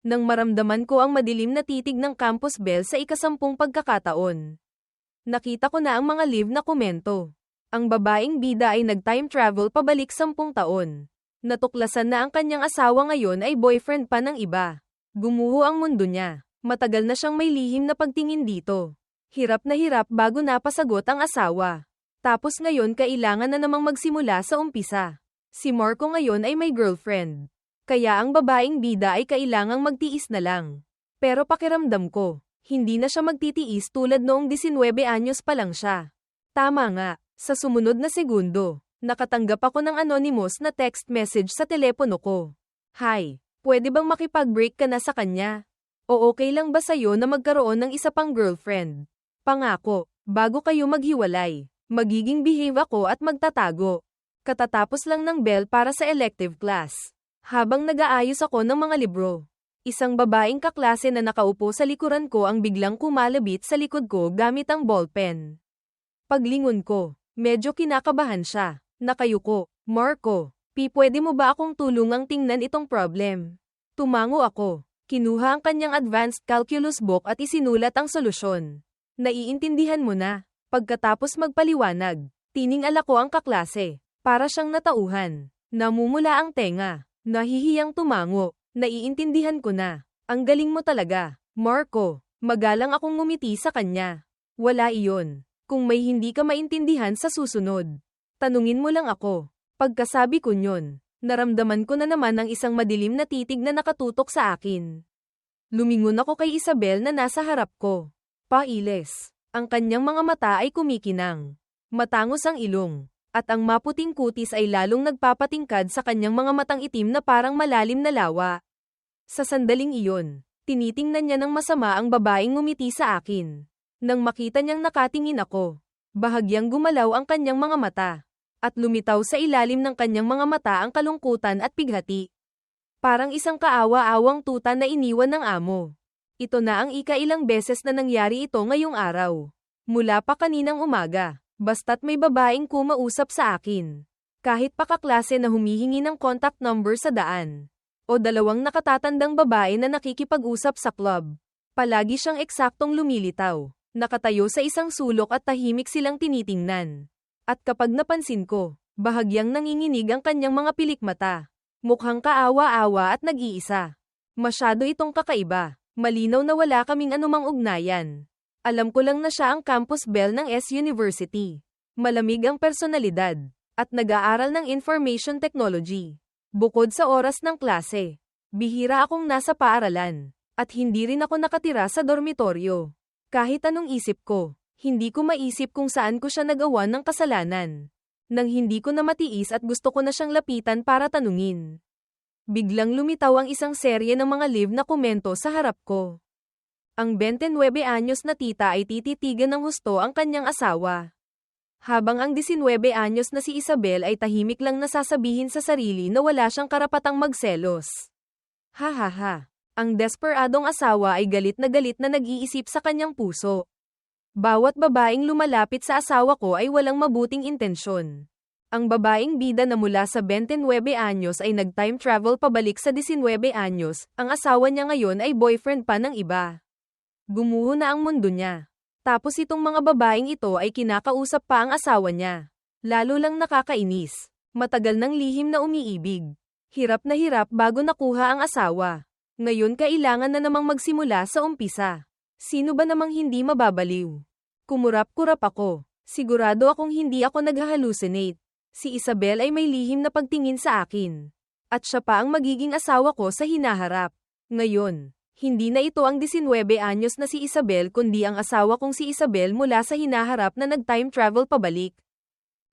Nang maramdaman ko ang madilim na titig ng campus bell sa ika-10 pagkakataon. Nakita ko na ang mga live na komento. Ang babaeng bida ay nag-time travel pabalik 10 taon. Natuklasan na ang kanyang asawa ngayon ay boyfriend pa ng iba. Gumuho ang mundo niya. Matagal na siyang may lihim na pagtingin dito. Hirap na hirap bago napasagot ang asawa. Tapos ngayon kailangan na namang magsimula sa umpisa. Si Marco ngayon ay may girlfriend. Kaya ang babaeng bida ay kailangang magtiis na lang. Pero pakiramdam ko, hindi na siya magtitiis tulad noong 19 anyos pa lang siya. Tama nga, sa sumunod na segundo, nakatanggap ako ng anonymous na text message sa telepono ko. Hi, pwede bang makipag-break ka na sa kanya? O okay lang ba sa'yo na magkaroon ng isa pang girlfriend? Pangako, bago kayo maghiwalay, magiging behave ako at magtatago. Katatapos lang ng bell para sa elective class. Habang nag-aayos ako ng mga libro, isang babaeng kaklase na nakaupo sa likuran ko ang biglang kumalabit sa likod ko gamit ang ballpen. Paglingon ko, medyo kinakabahan siya. Nakayuko, Marco, pwede mo ba akong tulungang tingnan itong problem? Tumango ako, kinuha ang kanyang advanced calculus book at isinulat ang solusyon. Naiintindihan mo na. Pagkatapos magpaliwanag, tiningala ko ang kaklase, para siyang natauhan. Namumula ang tenga. Nahihiyang tumango, naiintindihan ko na. Ang galing mo talaga, Marco. Magalang akong ngumiti sa kanya. Wala iyon. Kung may hindi ka maintindihan sa susunod, tanungin mo lang ako. Pagkasabi ko nyon, naramdaman ko na naman ang isang madilim na titig na nakatutok sa akin. Lumingon ako kay Isabel na nasa harap ko. Pailes. Ang kanyang mga mata ay kumikinang. Matangos ang ilong. At ang maputing kutis ay lalong nagpapatingkad sa kanyang mga matang itim na parang malalim na lawa. Sa sandaling iyon, tinitingnan niya ng masama ang babaeng ngumiti sa akin. Nang makita niyang nakatingin ako, bahagyang gumalaw ang kanyang mga mata. At lumitaw sa ilalim ng kanyang mga mata ang kalungkutan at pighati. Parang isang kaawa-awang tuta na iniwan ng amo. Ito na ang ikailang beses na nangyari ito ngayong araw. Mula pa kaninang umaga. Basta't may babaeng kumausap sa akin. Kahit pa kaklase na humihingi ng contact number sa daan. O dalawang nakatatandang babae na nakikipag-usap sa club. Palagi siyang eksaktong lumilitaw. Nakatayo sa isang sulok at tahimik silang tinitingnan. At kapag napansin ko, bahagyang nanginginig ang kanyang mga pilikmata. Mukhang kaawa-awa at nag-iisa. Masyado itong kakaiba. Malinaw na wala kaming anumang ugnayan. Alam ko lang na siya ang campus belle ng S University. Malamig ang personalidad, at nag-aaral ng information technology. Bukod sa oras ng klase, bihira akong nasa paaralan, at hindi rin ako nakatira sa dormitoryo. Kahit anong isip ko, hindi ko maisip kung saan ko siya nagawa ng kasalanan. Nang hindi ko na matiis at gusto ko na siyang lapitan para tanungin. Biglang lumitaw ang isang serye ng mga live na komento sa harap ko. Ang 29 anyos na tita ay tititigan ng husto ang kanyang asawa. Habang ang 19 anyos na si Isabel ay tahimik lang nasasabihin sa sarili na wala siyang karapatang magselos. Ha ha ha. Ang desperadong asawa ay galit na nag-iisip sa kanyang puso. Bawat babaeng lumalapit sa asawa ko ay walang mabuting intensyon. Ang babaeng bida na mula sa 29 anyos ay nag-time travel pabalik sa 19 anyos, ang asawa niya ngayon ay boyfriend pa ng iba. Gumuho na ang mundo niya. Tapos itong mga babaeng ito ay kinakausap pa ang asawa niya. Lalo lang nakakainis. Matagal ng lihim na umiibig. Hirap na hirap bago nakuha ang asawa. Ngayon kailangan na namang magsimula sa umpisa. Sino ba namang hindi mababaliw? Kumurap-kurap ako. Sigurado akong hindi ako nag-hallucinate. Si Isabel ay may lihim na pagtingin sa akin. At siya pa ang magiging asawa ko sa hinaharap. Ngayon. Hindi na ito ang 19 anyos na si Isabel kundi ang asawa kong si Isabel mula sa hinaharap na nag-time travel pabalik.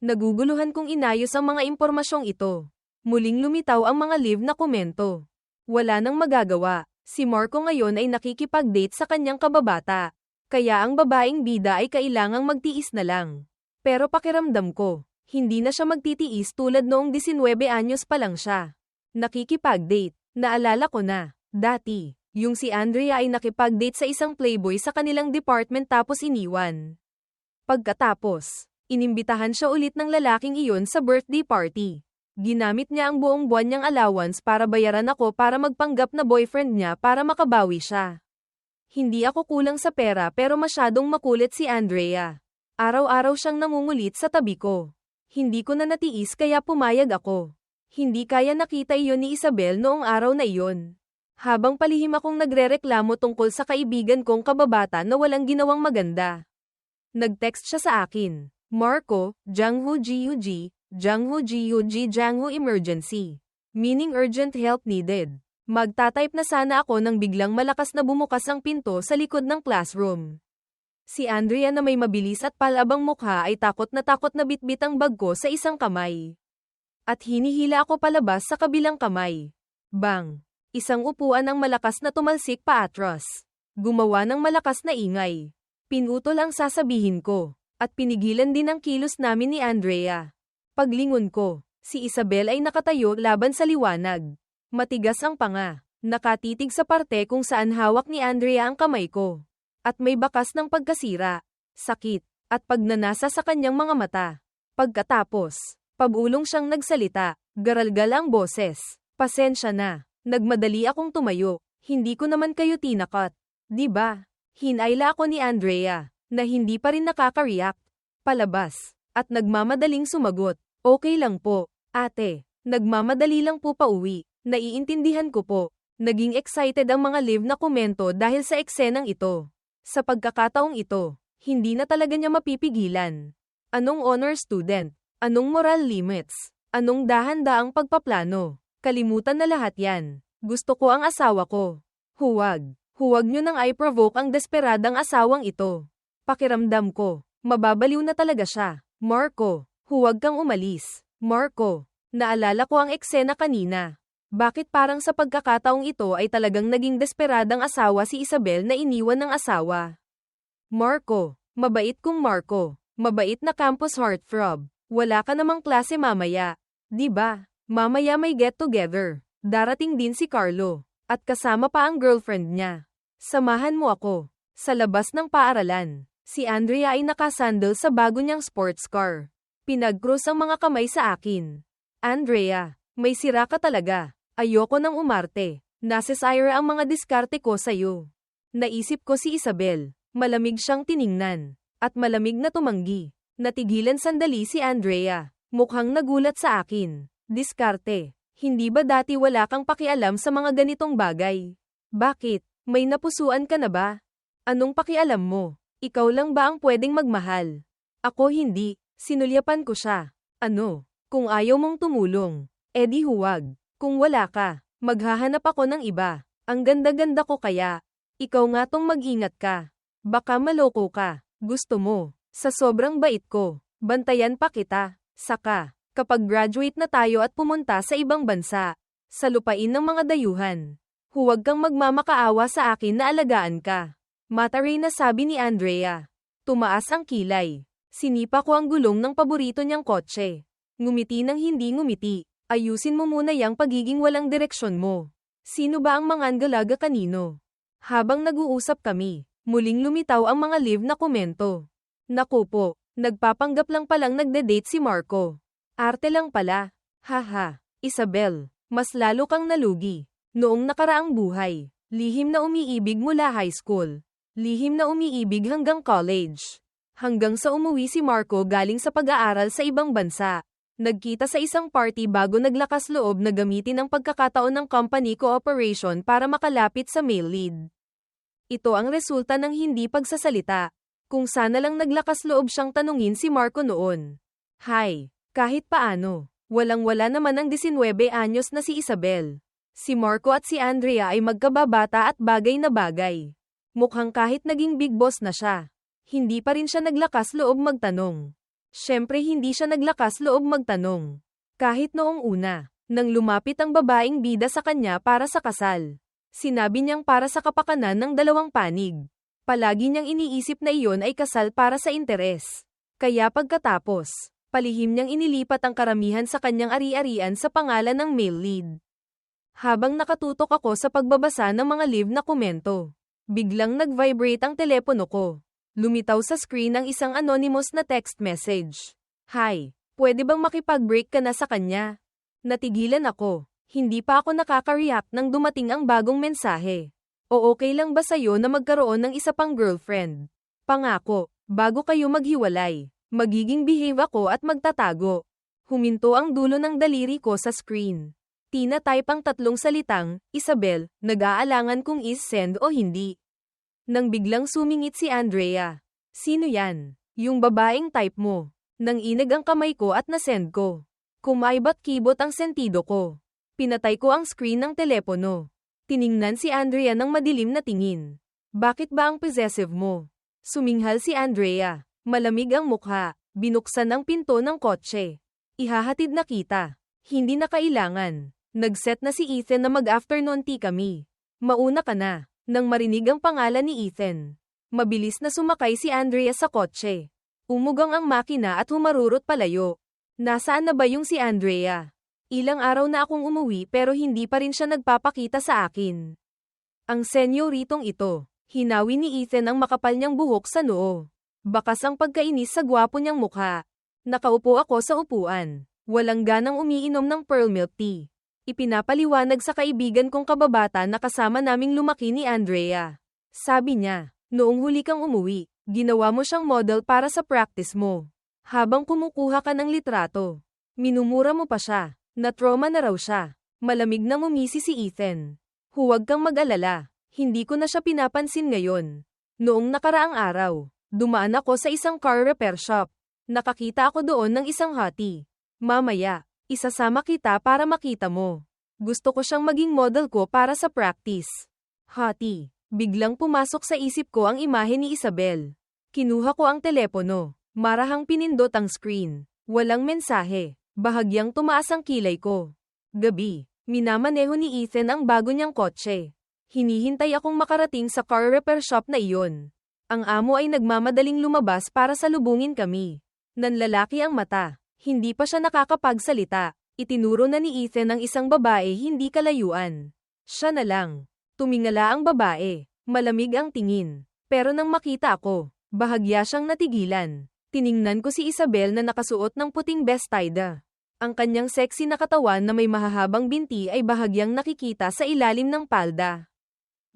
Naguguluhan kong inayos ang mga impormasyong ito. Muling lumitaw ang mga live na komento. Wala nang magagawa. Si Marco ngayon ay nakikipag-date sa kanyang kababata. Kaya ang babaeng bida ay kailangang magtiis na lang. Pero pakiramdam ko, hindi na siya magtitiis tulad noong 19 anyos pa lang siya. Nakikipag-date. Naalala ko na, dati. Yung si Andrea ay nakipag-date sa isang playboy sa kanilang department tapos iniwan. Pagkatapos, inimbitahan siya ulit ng lalaking iyon sa birthday party. Ginamit niya ang buong buwan niyang allowance para bayaran ako para magpanggap na boyfriend niya para makabawi siya. Hindi ako kulang sa pera pero masyadong makulit si Andrea. Araw-araw siyang nangungulit sa tabi ko. Hindi ko na natiis kaya pumayag ako. Hindi kaya nakita iyon ni Isabel noong araw na iyon. Habang palihim akong nagrereklamo tungkol sa kaibigan kong kababata na walang ginawang maganda. Nag-text siya sa akin. Marco, Jianghu Jiuji, Jianghu Jiuji Jianghu emergency. Meaning urgent help needed. Magtatype na sana ako nang biglang malakas na bumukas ang pinto sa likod ng classroom. Si Andrea na may mabilis at palabang mukha ay takot na bitbit ang bag ko sa isang kamay. At hinihila ako palabas sa kabilang kamay. Bang! Isang upuan ang malakas na tumalsik paatras. Gumawa ng malakas na ingay. Pinutol ang sasabihin ko. At pinigilan din ang kilos namin ni Andrea. Paglingon ko, si Isabel ay nakatayo laban sa liwanag. Matigas ang panga. Nakatitig sa parte kung saan hawak ni Andrea ang kamay ko. At may bakas ng pagkasira, sakit, at pagnanasa sa kanyang mga mata. Pagkatapos, pabulong siyang nagsalita, garalgal ang boses. Pasensya na, nagmadali akong tumayo, hindi ko naman kayo tinakot. Diba? Hinayla ako ni Andrea, na hindi pa rin nakaka-react. Palabas, at nagmamadaling sumagot. Okay lang po, ate. Nagmamadali lang po pauwi. Naiintindihan ko po. Naging excited ang mga live na komento dahil sa eksenang ito. Sa pagkakataong ito, hindi na talaga niya mapipigilan. Anong honor student? Anong moral limits? Anong dahan-daang pagpaplano? Kalimutan na lahat yan. Gusto ko ang asawa ko. Huwag. Huwag nyo nang i-provoke ang desperadang asawang ito. Pakiramdam ko, mababaliw na talaga siya. Marco, huwag kang umalis. Marco, naalala ko ang eksena kanina. Bakit parang sa pagkakataong ito ay talagang naging desperadang asawa si Isabel na iniwan ng asawa? Marco, mabait kong Marco. Mabait na campus heartthrob. Wala ka namang klase mamaya. Diba? Mamaya may get together. Darating din si Carlo. At kasama pa ang girlfriend niya. Samahan mo ako. Sa labas ng paaralan, si Andrea ay nakasandal sa bago niyang sports car. Pinag-cross ang mga kamay sa akin. Andrea, may sira ka talaga. Ayoko nang umarte. Nasesire ang mga diskarte ko sa'yo. Naisip ko si Isabel. Malamig siyang tiningnan. At malamig na tumanggi. Natigilan sandali si Andrea. Mukhang nagulat sa akin. Diskarte. Hindi ba dati wala kang pakialam sa mga ganitong bagay? Bakit? May napusuan ka na ba? Anong pakialam mo? Ikaw lang ba ang pwedeng magmahal? Ako hindi. Sinulyapan ko siya. Ano? Kung ayaw mong tumulong, edi huwag. Kung wala ka, maghahanap ako ng iba. Ang ganda-ganda ko kaya. Ikaw nga tong mag-ingat ka. Baka maloko ka. Gusto mo. Sa sobrang bait ko, bantayan pa kita. Saka, kapag graduate na tayo at pumunta sa ibang bansa, sa lupain ng mga dayuhan, huwag kang magmamakaawa sa akin na alagaan ka. Mataray na sabi ni Andrea. Tumaas ang kilay. Sinipa ko ang gulong ng paborito niyang kotse. Ngumiti ng hindi ngumiti. Ayusin mo muna yang pagiging walang direksyon mo. Sino ba ang mangangalaga kanino? Habang nag-uusap kami, muling lumitaw ang mga live na komento. Naku po, nagpapanggap lang palang nagde-date si Marco. Arte lang pala. Haha, Isabel, mas lalo kang nalugi. Noong nakaraang buhay, lihim na umiibig mula high school. Lihim na umiibig hanggang college. Hanggang sa umuwi si Marco galing sa pag-aaral sa ibang bansa. Nagkita sa isang party bago naglakas loob na gamitin ang pagkakataon ng company cooperation para makalapit sa male lead. Ito ang resulta ng hindi pagsasalita. Kung sana lang naglakas loob siyang tanungin si Marco noon. Hay, kahit paano, walang-wala naman ang 19 anyos na si Isabel. Si Marco at si Andrea ay magkababata at bagay na bagay. Mukhang kahit naging big boss na siya, hindi pa rin siya naglakas loob magtanong. Siyempre hindi siya naglakas loob magtanong. Kahit noong una, nang lumapit ang babaeng bida sa kanya para sa kasal. Sinabi niyang para sa kapakanan ng dalawang panig. Palagi niyang iniisip na iyon ay kasal para sa interes. Kaya pagkatapos, palihim niyang inilipat ang karamihan sa kanyang ari-arian sa pangalan ng male lead. Habang nakatutok ako sa pagbabasa ng mga live na komento, biglang nag-vibrate ang telepono ko. Lumitaw sa screen ang isang anonymous na text message. Hi, pwede bang makipag-break ka na sa kanya? Natigilan ako. Hindi pa ako nakaka-react nang dumating ang bagong mensahe. O okay lang ba sa'yo na magkaroon ng isa pang girlfriend? Pangako, bago kayo maghiwalay, magiging behave ako at magtatago. Huminto ang dulo ng daliri ko sa screen. Tina-type ang tatlong salitang, Isabel, nag-aalangan kung is-send o hindi. Nang biglang sumingit si Andrea. Sino yan? Yung babaeng type mo. Nang inag ang kamay ko at nasend ko. Kumaybat-kibot ang sentido ko. Pinatay ko ang screen ng telepono. Tiningnan si Andrea ng madilim na tingin. Bakit ba ang possessive mo? Suminghal si Andrea. Malamig ang mukha. Binuksan ang pinto ng kotse. Ihahatid na kita. Hindi na kailangan. Nag-set na si Ethan na mag-afternoon tea kami. Mauna ka na. Nang marinig ang pangalan ni Ethan. Mabilis na sumakay si Andrea sa kotse. Umugang ang makina at humarurot palayo. Nasaan na ba yung si Andrea? Ilang araw na akong umuwi pero hindi pa rin siya nagpapakita sa akin. Ang senyoritong ito, hinawi ni Ethan ang makapal niyang buhok sa noo. Bakas ang pagkainis sa gwapo niyang mukha. Nakaupo ako sa upuan. Walang ganang umiinom ng pearl milk tea. Ipinapaliwanag sa kaibigan kong kababata na kasama naming lumaki ni Andrea. Sabi niya, noong huli kang umuwi, ginawa mo siyang model para sa practice mo. Habang kumukuha ka ng litrato, minumura mo pa siya. Na-trauma na raw siya. Malamig na ngumisi si Ethan. Huwag kang mag-alala. Hindi ko na siya pinapansin ngayon. Noong nakaraang araw, dumaan ako sa isang car repair shop. Nakakita ako doon ng isang hottie. Mamaya, isasama kita para makita mo. Gusto ko siyang maging model ko para sa practice. Hottie. Biglang pumasok sa isip ko ang imahe ni Isabel. Kinuha ko ang telepono. Marahang pinindot ang screen. Walang mensahe. Bahagyang tumaas ang kilay ko. Gabi, minamaneho ni Ethan ang bago niyang kotse. Hinihintay akong makarating sa car repair shop na iyon. Ang amo ay nagmamadaling lumabas para salubungin kami. Nanlalaki ang mata. Hindi pa siya nakakapagsalita. Itinuro na ni Ethan ang isang babae hindi kalayuan. Siya na lang. Tumingala ang babae. Malamig ang tingin. Pero nang makita ako, bahagya siyang natigilan. Tiningnan ko si Isabel na nakasuot ng puting bestida. Ang kanyang sexy na katawan na may mahahabang binti ay bahagyang nakikita sa ilalim ng palda.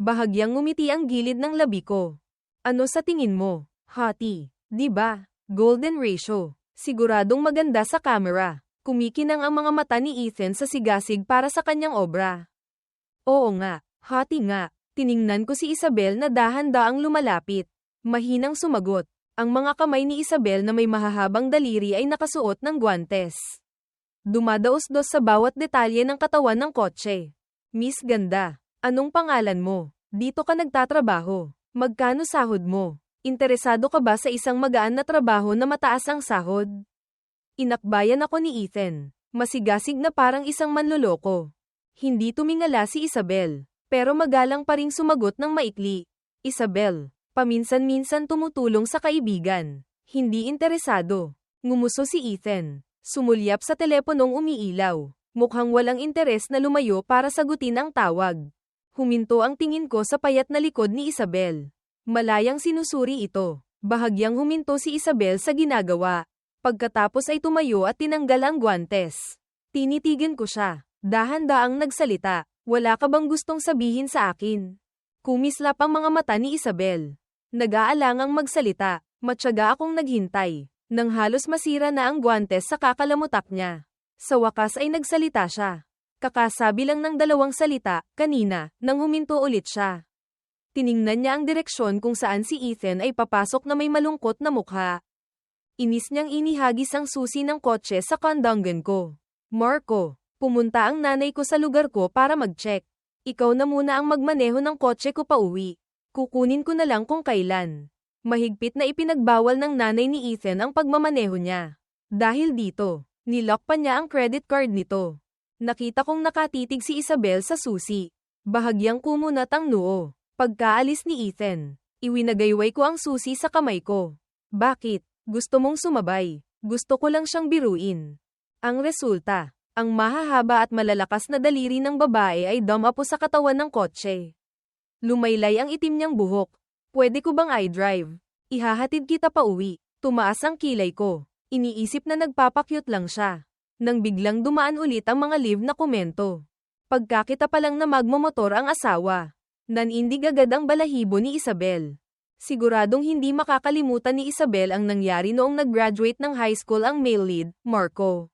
Bahagyang ngumiti ang gilid ng labi ko. Ano sa tingin mo, hottie? Di ba? Golden ratio. Siguradong maganda sa camera. Kumikinang ang mga mata ni Ethan sa sigasig para sa kanyang obra. Oo nga, hottie nga. Tiningnan ko si Isabel na dahan-daang lumalapit. Mahinang sumagot. Ang mga kamay ni Isabel na may mahahabang daliri ay nakasuot ng guwantes. Dumadaos-dos sa bawat detalye ng katawan ng kotse. Miss Ganda, anong pangalan mo? Dito ka nagtatrabaho. Magkano sahod mo? Interesado ka ba sa isang magaan na trabaho na mataas ang sahod? Inakbayan ako ni Ethan. Masigasig na parang isang manloloko. Hindi tumingala si Isabel, pero magalang pa ring sumagot ng maikli. Isabel, paminsan-minsan tumutulong sa kaibigan. Hindi interesado. Ngumuso si Ethan. Sumulyap sa teleponong umiilaw. Mukhang walang interes na lumayo para sagutin ang tawag. Huminto ang tingin ko sa payat na likod ni Isabel. Malayang sinusuri ito. Bahagyang huminto si Isabel sa ginagawa. Pagkatapos ay tumayo at tinanggal ang guwantes. Tinitigan ko siya. Dahan-daang nagsalita. Wala ka bang gustong sabihin sa akin? Kumislap ang mga mata ni Isabel. Nag-aalangang magsalita. Matyaga akong naghintay. Nang halos masira na ang guwantes sa kakalamutak niya. Sa wakas ay nagsalita siya. Kakasabi lang ng dalawang salita, kanina, nang huminto ulit siya. Tiningnan niya ang direksyon kung saan si Ethan ay papasok na may malungkot na mukha. Inis niyang inihagis ang susi ng kotse sa kandanggan ko. Marco, pumunta ang nanay ko sa lugar ko para mag-check. Ikaw na muna ang magmaneho ng kotse ko pauwi. Kukunin ko na lang kung kailan. Mahigpit na ipinagbawal ng nanay ni Ethan ang pagmamaneho niya. Dahil dito, nilock pa niya ang credit card nito. Nakita kong nakatitig si Isabel sa susi. Bahagyang kumunat ang noo. Pagkaalis ni Ethan, iwinagayway ko ang susi sa kamay ko. Bakit? Gusto mong sumabay? Gusto ko lang siyang biruin. Ang resulta, ang mahahaba at malalakas na daliri ng babae ay dumapo sa katawan ng kotse. Lumaylay ang itim niyang buhok. Pwede ko bang i-drive? Ihahatid kita pa uwi. Tumaas ang kilay ko. Iniisip na nagpapakyut lang siya. Nang biglang dumaan ulit ang mga live na komento. Pagkakita pa lang na magmomotor ang asawa. Nanindig agad ang balahibo ni Isabel. Siguradong hindi makakalimutan ni Isabel ang nangyari noong nag-graduate ng high school ang male lead, Marco.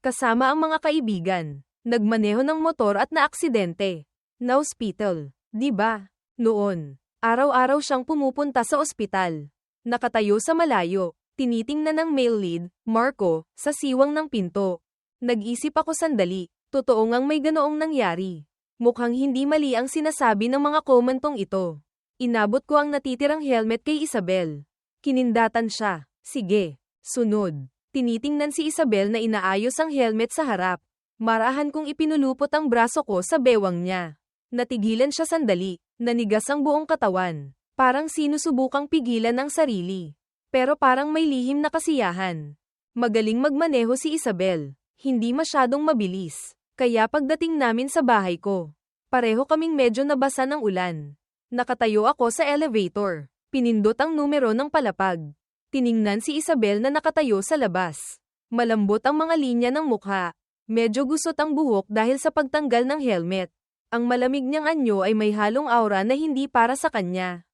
Kasama ang mga kaibigan. Nagmaneho ng motor at naaksidente. Na-hospital, di ba? Noon, araw-araw siyang pumupunta sa ospital. Nakatayo sa malayo, tinitingnan ng male lead, Marco, sa siwang ng pinto. Nag-isip ako sandali, totoo ngang may ganoong nangyari. Mukhang hindi mali ang sinasabi ng mga komentong ito. Inabot ko ang natitirang helmet kay Isabel. Kinindatan siya. Sige, sunod. Tinitingnan si Isabel na inaayos ang helmet sa harap. Marahan kong ipinulupot ang braso ko sa bewang niya. Natigilan siya sandali, nanigas ang buong katawan. Parang sinusubukang pigilan ang sarili. Pero parang may lihim na kasiyahan. Magaling magmaneho si Isabel. Hindi masyadong mabilis. Kaya pagdating namin sa bahay ko, pareho kaming medyo nabasa ng ulan. Nakatayo ako sa elevator. Pinindot ang numero ng palapag. Tiningnan si Isabel na nakatayo sa labas. Malambot ang mga linya ng mukha. Medyo gusot ang buhok dahil sa pagtanggal ng helmet. Ang malamig niyang anyo ay may halong aura na hindi para sa kanya.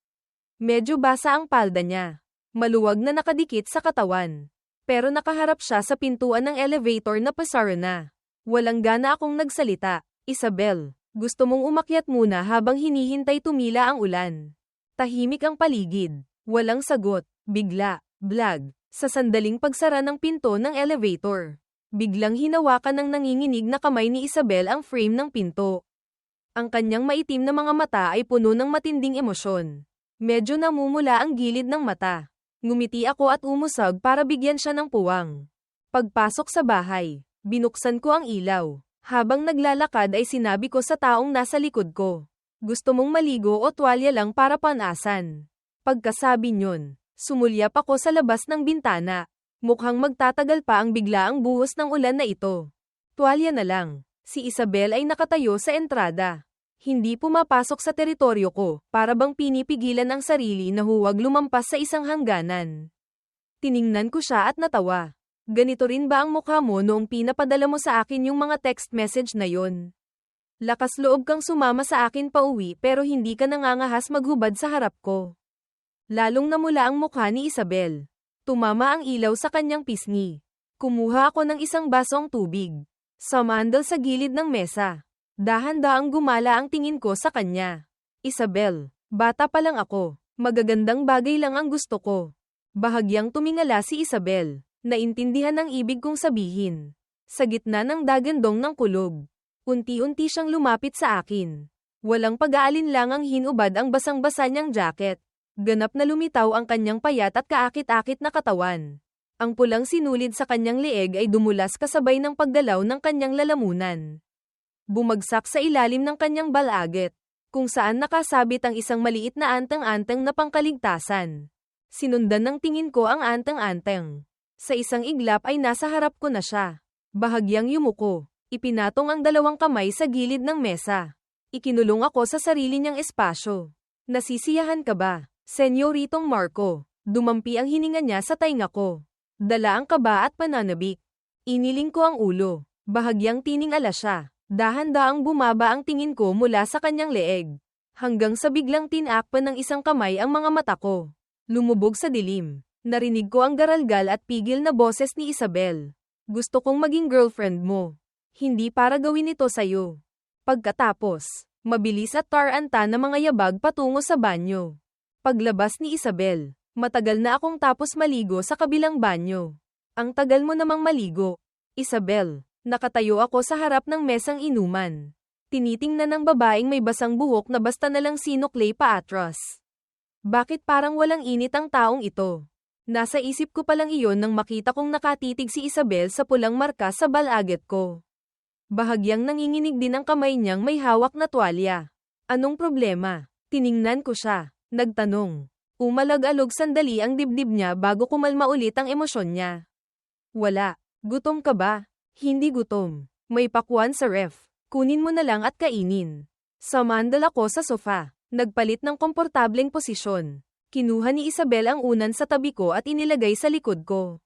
Medyo basa ang palda niya. Maluwag na nakadikit sa katawan. Pero nakaharap siya sa pintuan ng elevator na pasara na. Walang gana akong nagsalita. Isabel, gusto mong umakyat muna habang hinihintay tumila ang ulan. Tahimik ang paligid. Walang sagot. Bigla, blag, sa sandaling pagsara ng pinto ng elevator. Biglang hinawakan ng nanginginig na kamay ni Isabel ang frame ng pinto. Ang kanyang maitim na mga mata ay puno ng matinding emosyon. Medyo namumula ang gilid ng mata. Ngumiti ako at umusag para bigyan siya ng puwang. Pagpasok sa bahay, binuksan ko ang ilaw. Habang naglalakad ay sinabi ko sa taong nasa likod ko. Gusto mong maligo o tuwalya lang para panasan? Pagkasabi niyon, sumulyap ako sa labas ng bintana. Mukhang magtatagal pa ang biglaang buhos ng ulan na ito. Tuwalya na lang. Si Isabel ay nakatayo sa entrada. Hindi pumapasok sa teritoryo ko, para bang pinipigilan ang sarili na huwag lumampas sa isang hangganan. Tiningnan ko siya at natawa. Ganito rin ba ang mukha mo noong pinapadala mo sa akin yung mga text message na yon? Lakas loob kang sumama sa akin pauwi pero hindi ka nangangahas maghubad sa harap ko. Lalong namula ang mukha ni Isabel. Tumama ang ilaw sa kanyang pisngi. Kumuha ako ng isang basong tubig. Sumandal sa gilid ng mesa. Dahan-daang gumala ang tingin ko sa kanya. Isabel, bata pa lang ako. Magagandang bagay lang ang gusto ko. Bahagyang tumingala si Isabel. Naintindihan ang ibig kong sabihin. Sa gitna ng dagandong ng kulog. Unti-unti siyang lumapit sa akin. Walang pag-aalinlangang hinubad ang basang-basa niyang jacket. Ganap na lumitaw ang kanyang payat at kaakit-akit na katawan. Ang pulang sinulid sa kanyang leeg ay dumulas kasabay ng pagdalaw ng kanyang lalamunan. Bumagsak sa ilalim ng kanyang balaget, kung saan nakasabit ang isang maliit na anteng-anteng na pangkaligtasan. Sinundan ng tingin ko ang anteng-anteng. Sa isang iglap ay nasa harap ko na siya. Bahagyang yumuko. Ipinatong ang dalawang kamay sa gilid ng mesa. Ikinulong ako sa sarili niyang espasyo. Nasisiyahan ka ba, Senyoritong Marco? Dumampi ang hininga niya sa tainga ko. Dala ang kaba at pananabik. Iniling ko ang ulo. Bahagyang tiningala siya. Dahan-daang bumaba ang tingin ko mula sa kanyang leeg. Hanggang sa biglang tinakpan ng isang kamay ang mga mata ko. Lumubog sa dilim. Narinig ko ang garalgal at pigil na boses ni Isabel. Gusto kong maging girlfriend mo. Hindi para gawin ito sa'yo. Pagkatapos, mabilis at taranta na mga yabag patungo sa banyo. Paglabas ni Isabel, matagal na akong tapos maligo sa kabilang banyo. Ang tagal mo namang maligo. Isabel, nakatayo ako sa harap ng mesang inuman. Tinitingnan ng babaeng may basang buhok na basta nalang sinuklay pa atras. Bakit parang walang init ang taong ito? Nasa isip ko palang iyon nang makita kong nakatitig si Isabel sa pulang marka sa balaget ko. Bahagyang nanginginig din ang kamay niyang may hawak na tuwalya. Anong problema? Tiningnan ko siya. Nagtanong. Umalag-alog sandali ang dibdib niya bago kumalma ulit ang emosyon niya. Wala. Gutom ka ba? Hindi gutom. May pakwan sa ref. Kunin mo na lang at kainin. Sumandal ako sa sofa. Nagpalit ng komportableng posisyon. Kinuha ni Isabel ang unan sa tabi ko at inilagay sa likod ko.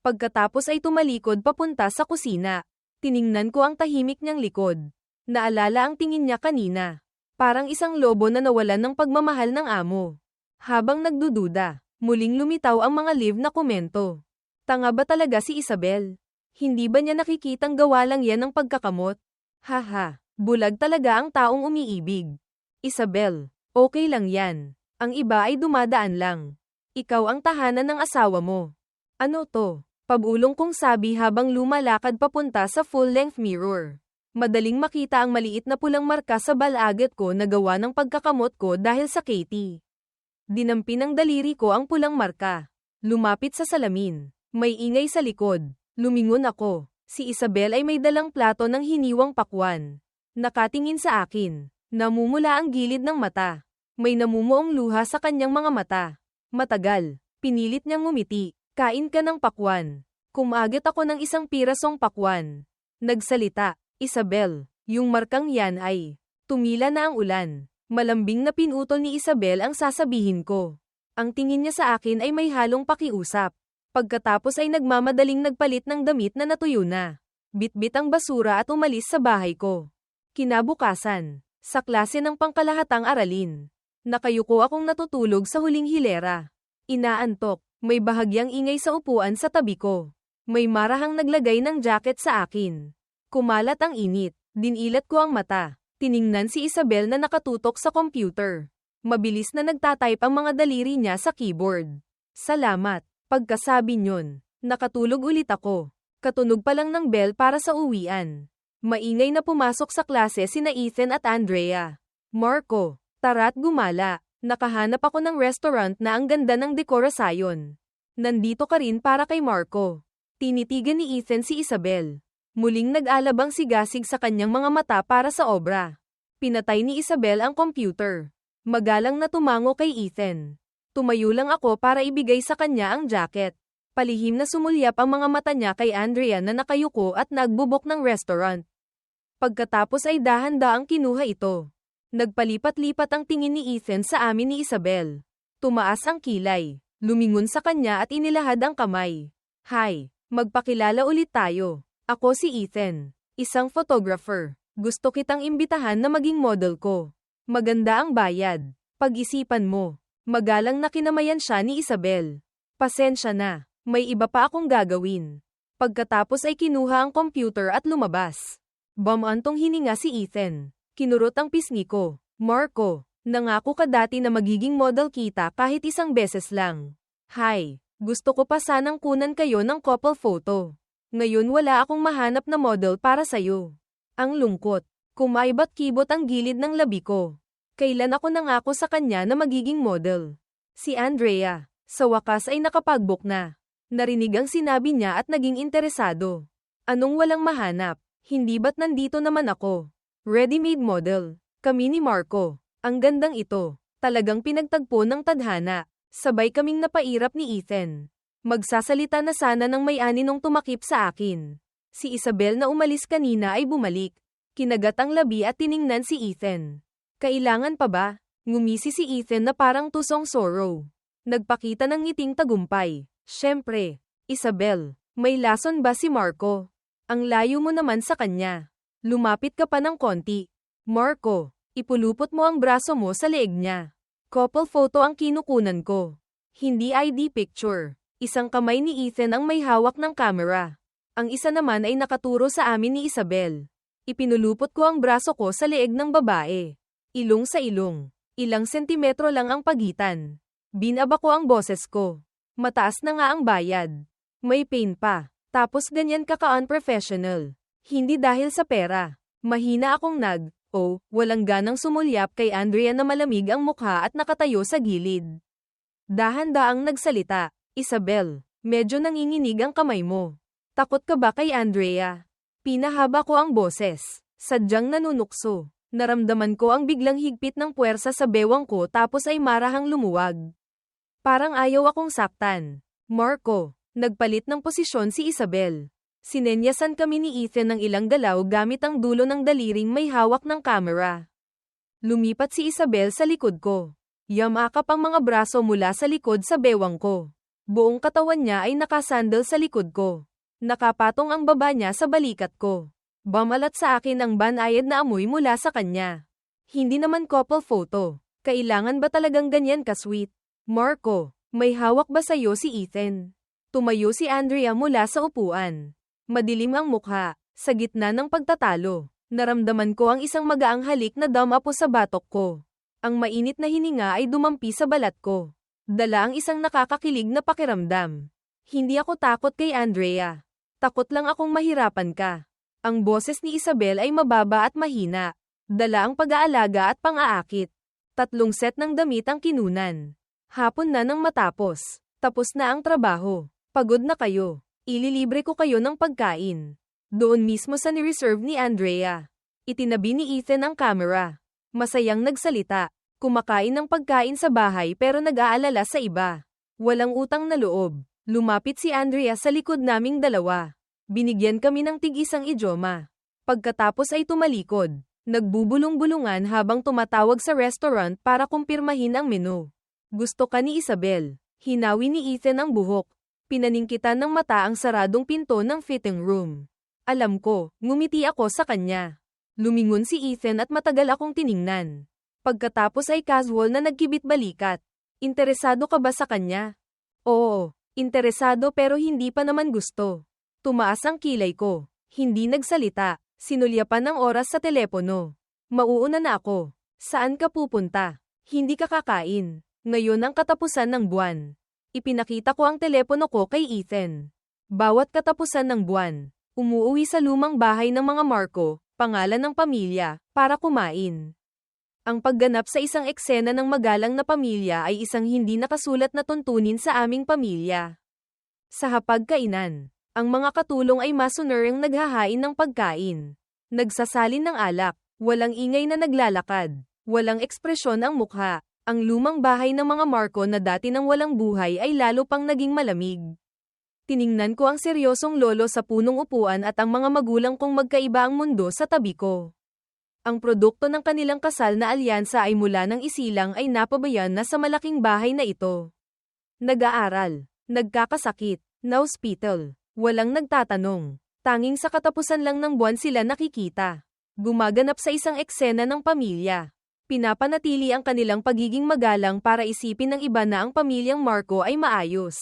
Pagkatapos ay tumalikod papunta sa kusina. Tiningnan ko ang tahimik niyang likod. Naalala ang tingin niya kanina. Parang isang lobo na nawalan ng pagmamahal ng amo. Habang nagdududa, muling lumitaw ang mga live na komento. Tanga ba talaga si Isabel? Hindi ba niya nakikitang gawa lang yan ng pagkakamot? Haha, bulag talaga ang taong umiibig. Isabel, okay lang yan. Ang iba ay dumadaan lang. Ikaw ang tahanan ng asawa mo. Ano to? Pabulong kong sabi habang lumalakad papunta sa full-length mirror. Madaling makita ang maliit na pulang marka sa balagat ko na gawa ng pagkakamot ko dahil sa Katie. Dinampi ng daliri ko ang pulang marka. Lumapit sa salamin. May ingay sa likod. Lumingon ako. Si Isabel ay may dalang plato ng hiniwang pakwan. Nakatingin sa akin. Namumula ang gilid ng mata. May namumuong luha sa kanyang mga mata. Matagal. Pinilit niyang ngumiti. Kain ka ng pakwan. Kumagat ako ng isang pirasong pakwan. Nagsalita. Isabel, yung markang yan ay, tumila na ang ulan. Malambing na pinutol ni Isabel ang sasabihin ko. Ang tingin niya sa akin ay may halong pakiusap. Pagkatapos ay nagmamadaling nagpalit ng damit na natuyo na. Bitbit ang basura at umalis sa bahay ko. Kinabukasan, sa klase ng pangkalahatang aralin. Nakayuko akong natutulog sa huling hilera. Inaantok, may bahagyang ingay sa upuan sa tabi ko. May marahang naglagay ng jacket sa akin. Kumalat ang init. Dinilat ko ang mata. Tiningnan si Isabel na nakatutok sa computer. Mabilis na nagtatype ang mga daliri niya sa keyboard. Salamat. Pagkasabi niyon, nakatulog ulit ako. Katunog pa lang ng bell para sa uwian. Maingay na pumasok sa klase sina Ethan at Andrea. Marco, tara't gumala. Nakahanap ako ng restaurant na ang ganda ng dekorasyon. Nandito ka rin para kay Marco. Tinitigan ni Ethan si Isabel. Muling nag-alabang sigasig sa kanyang mga mata para sa obra. Pinatay ni Isabel ang computer. Magalang na tumango kay Ethan. Tumayo lang ako para ibigay sa kanya ang jacket. Palihim na sumulyap ang mga mata niya kay Andrea na nakayuko at nagbubok ng restaurant. Pagkatapos ay dahan-daang kinuha ito. Nagpalipat-lipat ang tingin ni Ethan sa amin ni Isabel. Tumaas ang kilay. Lumingon sa kanya at inilahad ang kamay. Hi, magpakilala ulit tayo. Ako si Ethan, isang photographer. Gusto kitang imbitahan na maging model ko. Maganda ang bayad. Pag-isipan mo. Magalang na kinamayan siya ni Isabel. Pasensya na, may iba pa akong gagawin. Pagkatapos ay kinuha ang computer at lumabas. Bumantong hininga si Ethan. Kinurot ang pisngi ko. Marco, nangako ka dati na magiging model kita kahit isang beses lang. Hi, gusto ko pa sanang kunan kayo ng couple photo. Ngayon wala akong mahanap na model para sayo. Ang lungkot. Kumaibat-kibot ang gilid ng labi ko. Kailan ako nangako sa kanya na magiging model? Si Andrea, sa wakas ay nakapag-book na. Narinig ang sinabi niya at naging interesado. Anong walang mahanap? Hindi ba't nandito naman ako? Ready-made model. Kami ni Marco. Ang gandang ito. Talagang pinagtagpo ng tadhana. Sabay kaming napairap ni Ethan. Magsasalita na sana ng may-ani nung tumakip sa akin. Si Isabel na umalis kanina ay bumalik. Kinagat ang labi at tiningnan si Ethan. Kailangan pa ba? Ngumisi si Ethan na parang tusong sorrow. Nagpakita ng ngiting tagumpay. Siyempre, Isabel, may lason ba si Marco? Ang layo mo naman sa kanya. Lumapit ka pa ng konti. Marco, ipulupot mo ang braso mo sa leeg niya. Couple photo ang kinukunan ko. Hindi ID picture. Isang kamay ni Ethan ang may hawak ng camera. Ang isa naman ay nakaturo sa amin ni Isabel. Ipinulupot ko ang braso ko sa leeg ng babae. Ilong sa ilong. Ilang sentimetro lang ang pagitan. Binaba ko ang boses ko. Mataas na nga ang bayad. May pain pa. Tapos ganyan ka ka-unprofessional. Hindi dahil sa pera. Mahina akong walang ganang sumulyap kay Andrea na malamig ang mukha at nakatayo sa gilid. Dahan-daang nagsalita. Isabel, medyo nanginginig ang kamay mo. Takot ka ba kay Andrea? Pinahaba ko ang boses. Sadyang nanunukso. Naramdaman ko ang biglang higpit ng puwersa sa bewang ko tapos ay marahang lumuwag. Parang ayaw akong saktan. Marco, nagpalit ng posisyon si Isabel. Sinenyasan kami ni Ethan ng ilang galaw gamit ang dulo ng daliring may hawak ng camera. Lumipat si Isabel sa likod ko. Yamakap ang mga braso mula sa likod sa bewang ko. Buong katawan niya ay nakasandal sa likod ko. Nakapatong ang baba niya sa balikat ko. Bumalat sa akin ang banayad na amoy mula sa kanya. Hindi naman couple photo. Kailangan ba talagang ganyan ka-sweet? Marco, may hawak ba sa'yo si Ethan? Tumayo si Andrea mula sa upuan. Madilim ang mukha. Sa gitna ng pagtatalo, naramdaman ko ang isang magaang halik na damapo sa batok ko. Ang mainit na hininga ay dumampi sa balat ko. Dala ang isang nakakakilig na pakiramdam. Hindi ako takot kay Andrea. Takot lang akong mahirapan ka. Ang boses ni Isabel ay mababa at mahina. Dala ang pag-aalaga at pang-aakit. 3 set ng damit ang kinunan. Hapon na nang matapos. Tapos na ang trabaho. Pagod na kayo. Ililibre ko kayo ng pagkain. Doon mismo sa ni-reserve ni Andrea. Itinabi ni Ethan ang camera. Masayang nagsalita. Kumakain ng pagkain sa bahay pero nag-aalala sa iba. Walang utang na loob. Lumapit si Andrea sa likod naming dalawa. Binigyan kami ng tig-isang idioma. Pagkatapos ay tumalikod. Nagbubulong-bulungan habang tumatawag sa restaurant para kumpirmahin ang menu. Gusto ka ni Isabel. Hinawi ni Ethan ang buhok. Pinaningkitan ng mata ang saradong pinto ng fitting room. Alam ko, ngumiti ako sa kanya. Lumingon si Ethan at matagal akong tiningnan. Pagkatapos ay casual na nagkibit balikat. Interesado ka ba sa kanya? Oo. Interesado pero hindi pa naman gusto. Tumaas ang kilay ko. Hindi nagsalita. Sinulyapan ng oras sa telepono. Mauuna na ako. Saan ka pupunta? Hindi ka kakain. Ngayon ang katapusan ng buwan. Ipinakita ko ang telepono ko kay Ethan. Bawat katapusan ng buwan, umuuwi sa lumang bahay ng mga Marco, pangalan ng pamilya, para kumain. Ang pagganap sa isang eksena ng magalang na pamilya ay isang hindi nakasulat na tuntunin sa aming pamilya. Sa hapagkainan, ang mga katulong ay masunerang naghahain ng pagkain. Nagsasalin ng alak, walang ingay na naglalakad, walang ekspresyon ang mukha. Ang lumang bahay ng mga Marco na dati nang walang buhay ay lalo pang naging malamig. Tiningnan ko ang seryosong lolo sa punong upuan at ang mga magulang kong magkaiba ang mundo sa tabi ko. Ang produkto ng kanilang kasal na alyansa ay mula ng isilang ay napabayan na sa malaking bahay na ito. Nag-aaral, nagkakasakit, na-hospital, walang nagtatanong. Tanging sa katapusan lang ng buwan sila nakikita. Gumaganap sa isang eksena ng pamilya. Pinapanatili ang kanilang pagiging magalang para isipin ng iba na ang pamilyang Marco ay maayos.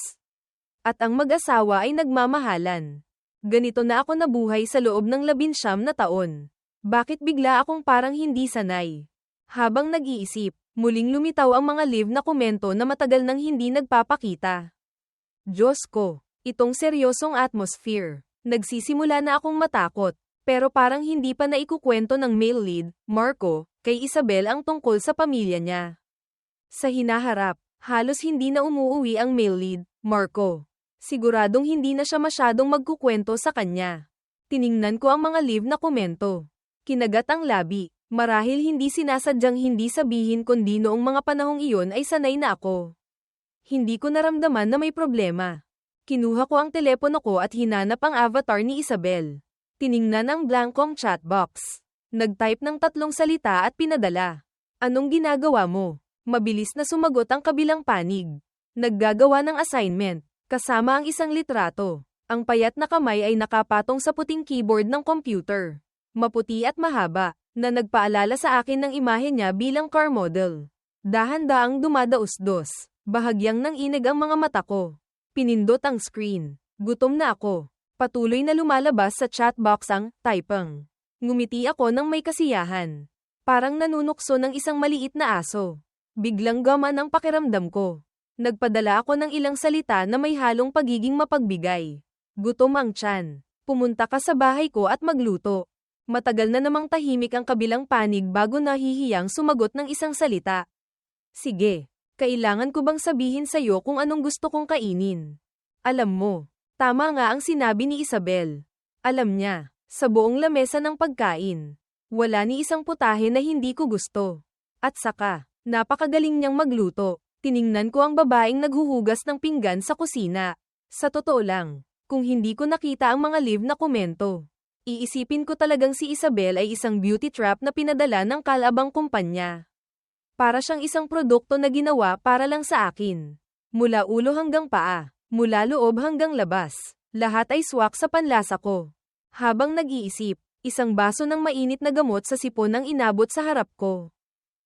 At ang mag-asawa ay nagmamahalan. Ganito na ako nabuhay sa loob ng 19 na taon. Bakit bigla akong parang hindi sanay? Habang nag-iisip, muling lumitaw ang mga live na komento na matagal nang hindi nagpapakita. Diyos ko, itong seryosong atmosphere. Nagsisimula na akong matakot, pero parang hindi pa naikukwento ng male lead, Marco, kay Isabel ang tungkol sa pamilya niya. Sa hinaharap, halos hindi na umuuwi ang male lead, Marco. Siguradong hindi na siya masyadong magkukwento sa kanya. Tiningnan ko ang mga live na komento. Kinagat ang labi, marahil hindi sinasadyang hindi sabihin kundi noong mga panahong iyon ay sanay na ako. Hindi ko naramdaman na may problema. Kinuha ko ang telepono ko at hinanap ang avatar ni Isabel. Tiningnan ang blankong chatbox. Nag-type ng 3 salita at pinadala. Anong ginagawa mo? Mabilis na sumagot ang kabilang panig. Naggagawa ng assignment, kasama ang isang litrato. Ang payat na kamay ay nakapatong sa puting keyboard ng computer. Maputi at mahaba, na nagpaalala sa akin ng imahe niya bilang car model. Dahan-daang dumadausdos. Bahagyang nanginig ang mga mata ko. Pinindot ang screen. Gutom na ako. Patuloy na lumalabas sa chatbox ang typing. Ngumiti ako ng may kasiyahan. Parang nanunukso ng isang maliit na aso. Biglang gaman ang pakiramdam ko. Nagpadala ako ng ilang salita na may halong pagiging mapagbigay. Gutom ang tiyan. Pumunta ka sa bahay ko at magluto. Matagal na namang tahimik ang kabilang panig bago nahihiyang sumagot ng isang salita. Sige, kailangan ko bang sabihin sa'yo kung anong gusto kong kainin? Alam mo, tama nga ang sinabi ni Isabel. Alam niya, sa buong lamesa ng pagkain, wala ni isang putahe na hindi ko gusto. At saka, napakagaling niyang magluto. Tiningnan ko ang babaeng naghuhugas ng pinggan sa kusina. Sa totoo lang, kung hindi ko nakita ang mga live na komento, iisipin ko talagang si Isabel ay isang beauty trap na pinadala ng kalabang kumpanya. Para siyang isang produkto na ginawa para lang sa akin. Mula ulo hanggang paa, mula loob hanggang labas, lahat ay swak sa panlasa ko. Habang nag-iisip, isang baso ng mainit na gamot sa sipon ang inabot sa harap ko.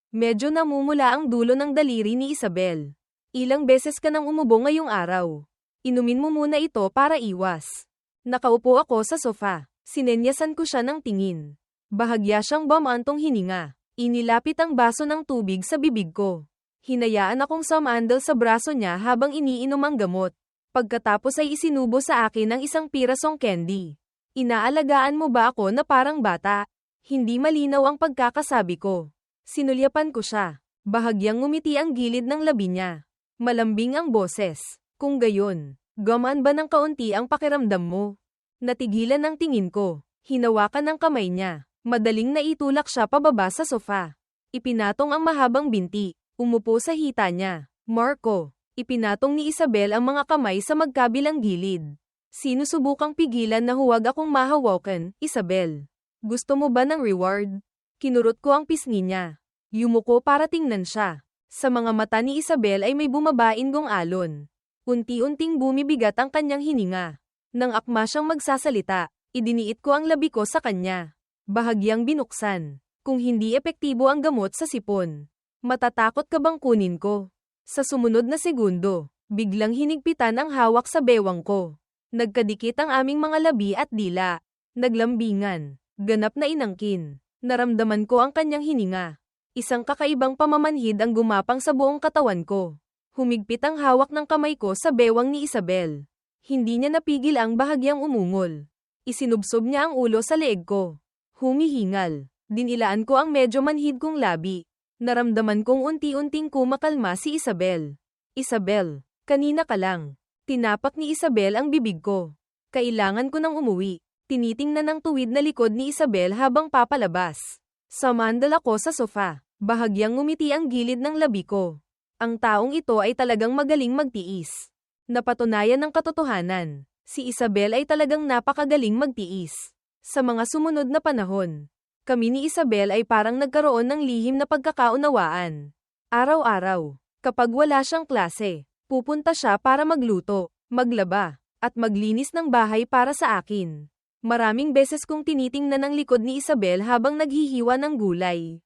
Medyo namumula ang dulo ng daliri ni Isabel. Ilang beses ka nang umubo ngayong araw. Inumin mo muna ito para iwas. Nakaupo ako sa sofa. Sinenyasan ko siya ng tingin. Bahagya siyang bumantong hininga. Inilapit ang baso ng tubig sa bibig ko. Hinayaan akong sumandal sa braso niya habang iniinom ang gamot. Pagkatapos ay isinubo sa akin ang isang pirasong candy. Inaalagaan mo ba ako na parang bata? Hindi malinaw ang pagkakasabi ko. Sinulyapan ko siya. Bahagyang ngumiti ang gilid ng labi niya. Malambing ang boses. Kung gayon, gamaan ba ng kaunti ang pakiramdam mo? Natigilan ang tingin ko. Hinawakan ang kamay niya. Madaling naitulak siya pababa sa sofa. Ipinatong ang mahabang binti. Umupo sa hita niya. Marco. Ipinatong ni Isabel ang mga kamay sa magkabilang gilid. Sinusubukang pigilan na huwag akong mahawakan, Isabel. Gusto mo ba ng reward? Kinurot ko ang pisngi niya. Yumuko para tingnan siya. Sa mga mata ni Isabel ay may bumabainggong alon. Unti-unting bumibigat ang kanyang hininga. Nang akma siyang magsasalita, idiniit ko ang labi ko sa kanya. Bahagyang binuksan. Kung hindi epektibo ang gamot sa sipon, matatakot ka bang kunin ko? Sa sumunod na segundo, biglang hinigpitan ang hawak sa bewang ko. Nagkadikit ang aming mga labi at dila. Naglambingan. Ganap na inangkin. Naramdaman ko ang kanyang hininga. Isang kakaibang pamamanhid ang gumapang sa buong katawan ko. Humigpit ang hawak ng kamay ko sa bewang ni Isabel. Hindi niya napigil ang bahagyang umungol. Isinubsob niya ang ulo sa leeg ko. Humihingal. Dinilaan ko ang medyo manhid kong labi. Naramdaman kong unti-unting kumakalma si Isabel. Isabel, kanina ka lang. Tinapak ni Isabel ang bibig ko. Kailangan ko nang umuwi. Tinitingnan ang tuwid na likod ni Isabel habang papalabas. Sumandal ako sa sofa. Bahagyang ngumiti ang gilid ng labi ko. Ang taong ito ay talagang magaling magtiis. Napatunayan ng katotohanan. Si Isabel ay talagang napakagaling magtiis. Sa mga sumunod na panahon, kami ni Isabel ay parang nagkaroon ng lihim na pagkakaunawaan. Araw-araw, kapag wala siyang klase, pupunta siya para magluto, maglaba, at maglinis ng bahay para sa akin. Maraming beses kong tinitingnan ang likod ni Isabel habang naghihiwa ng gulay.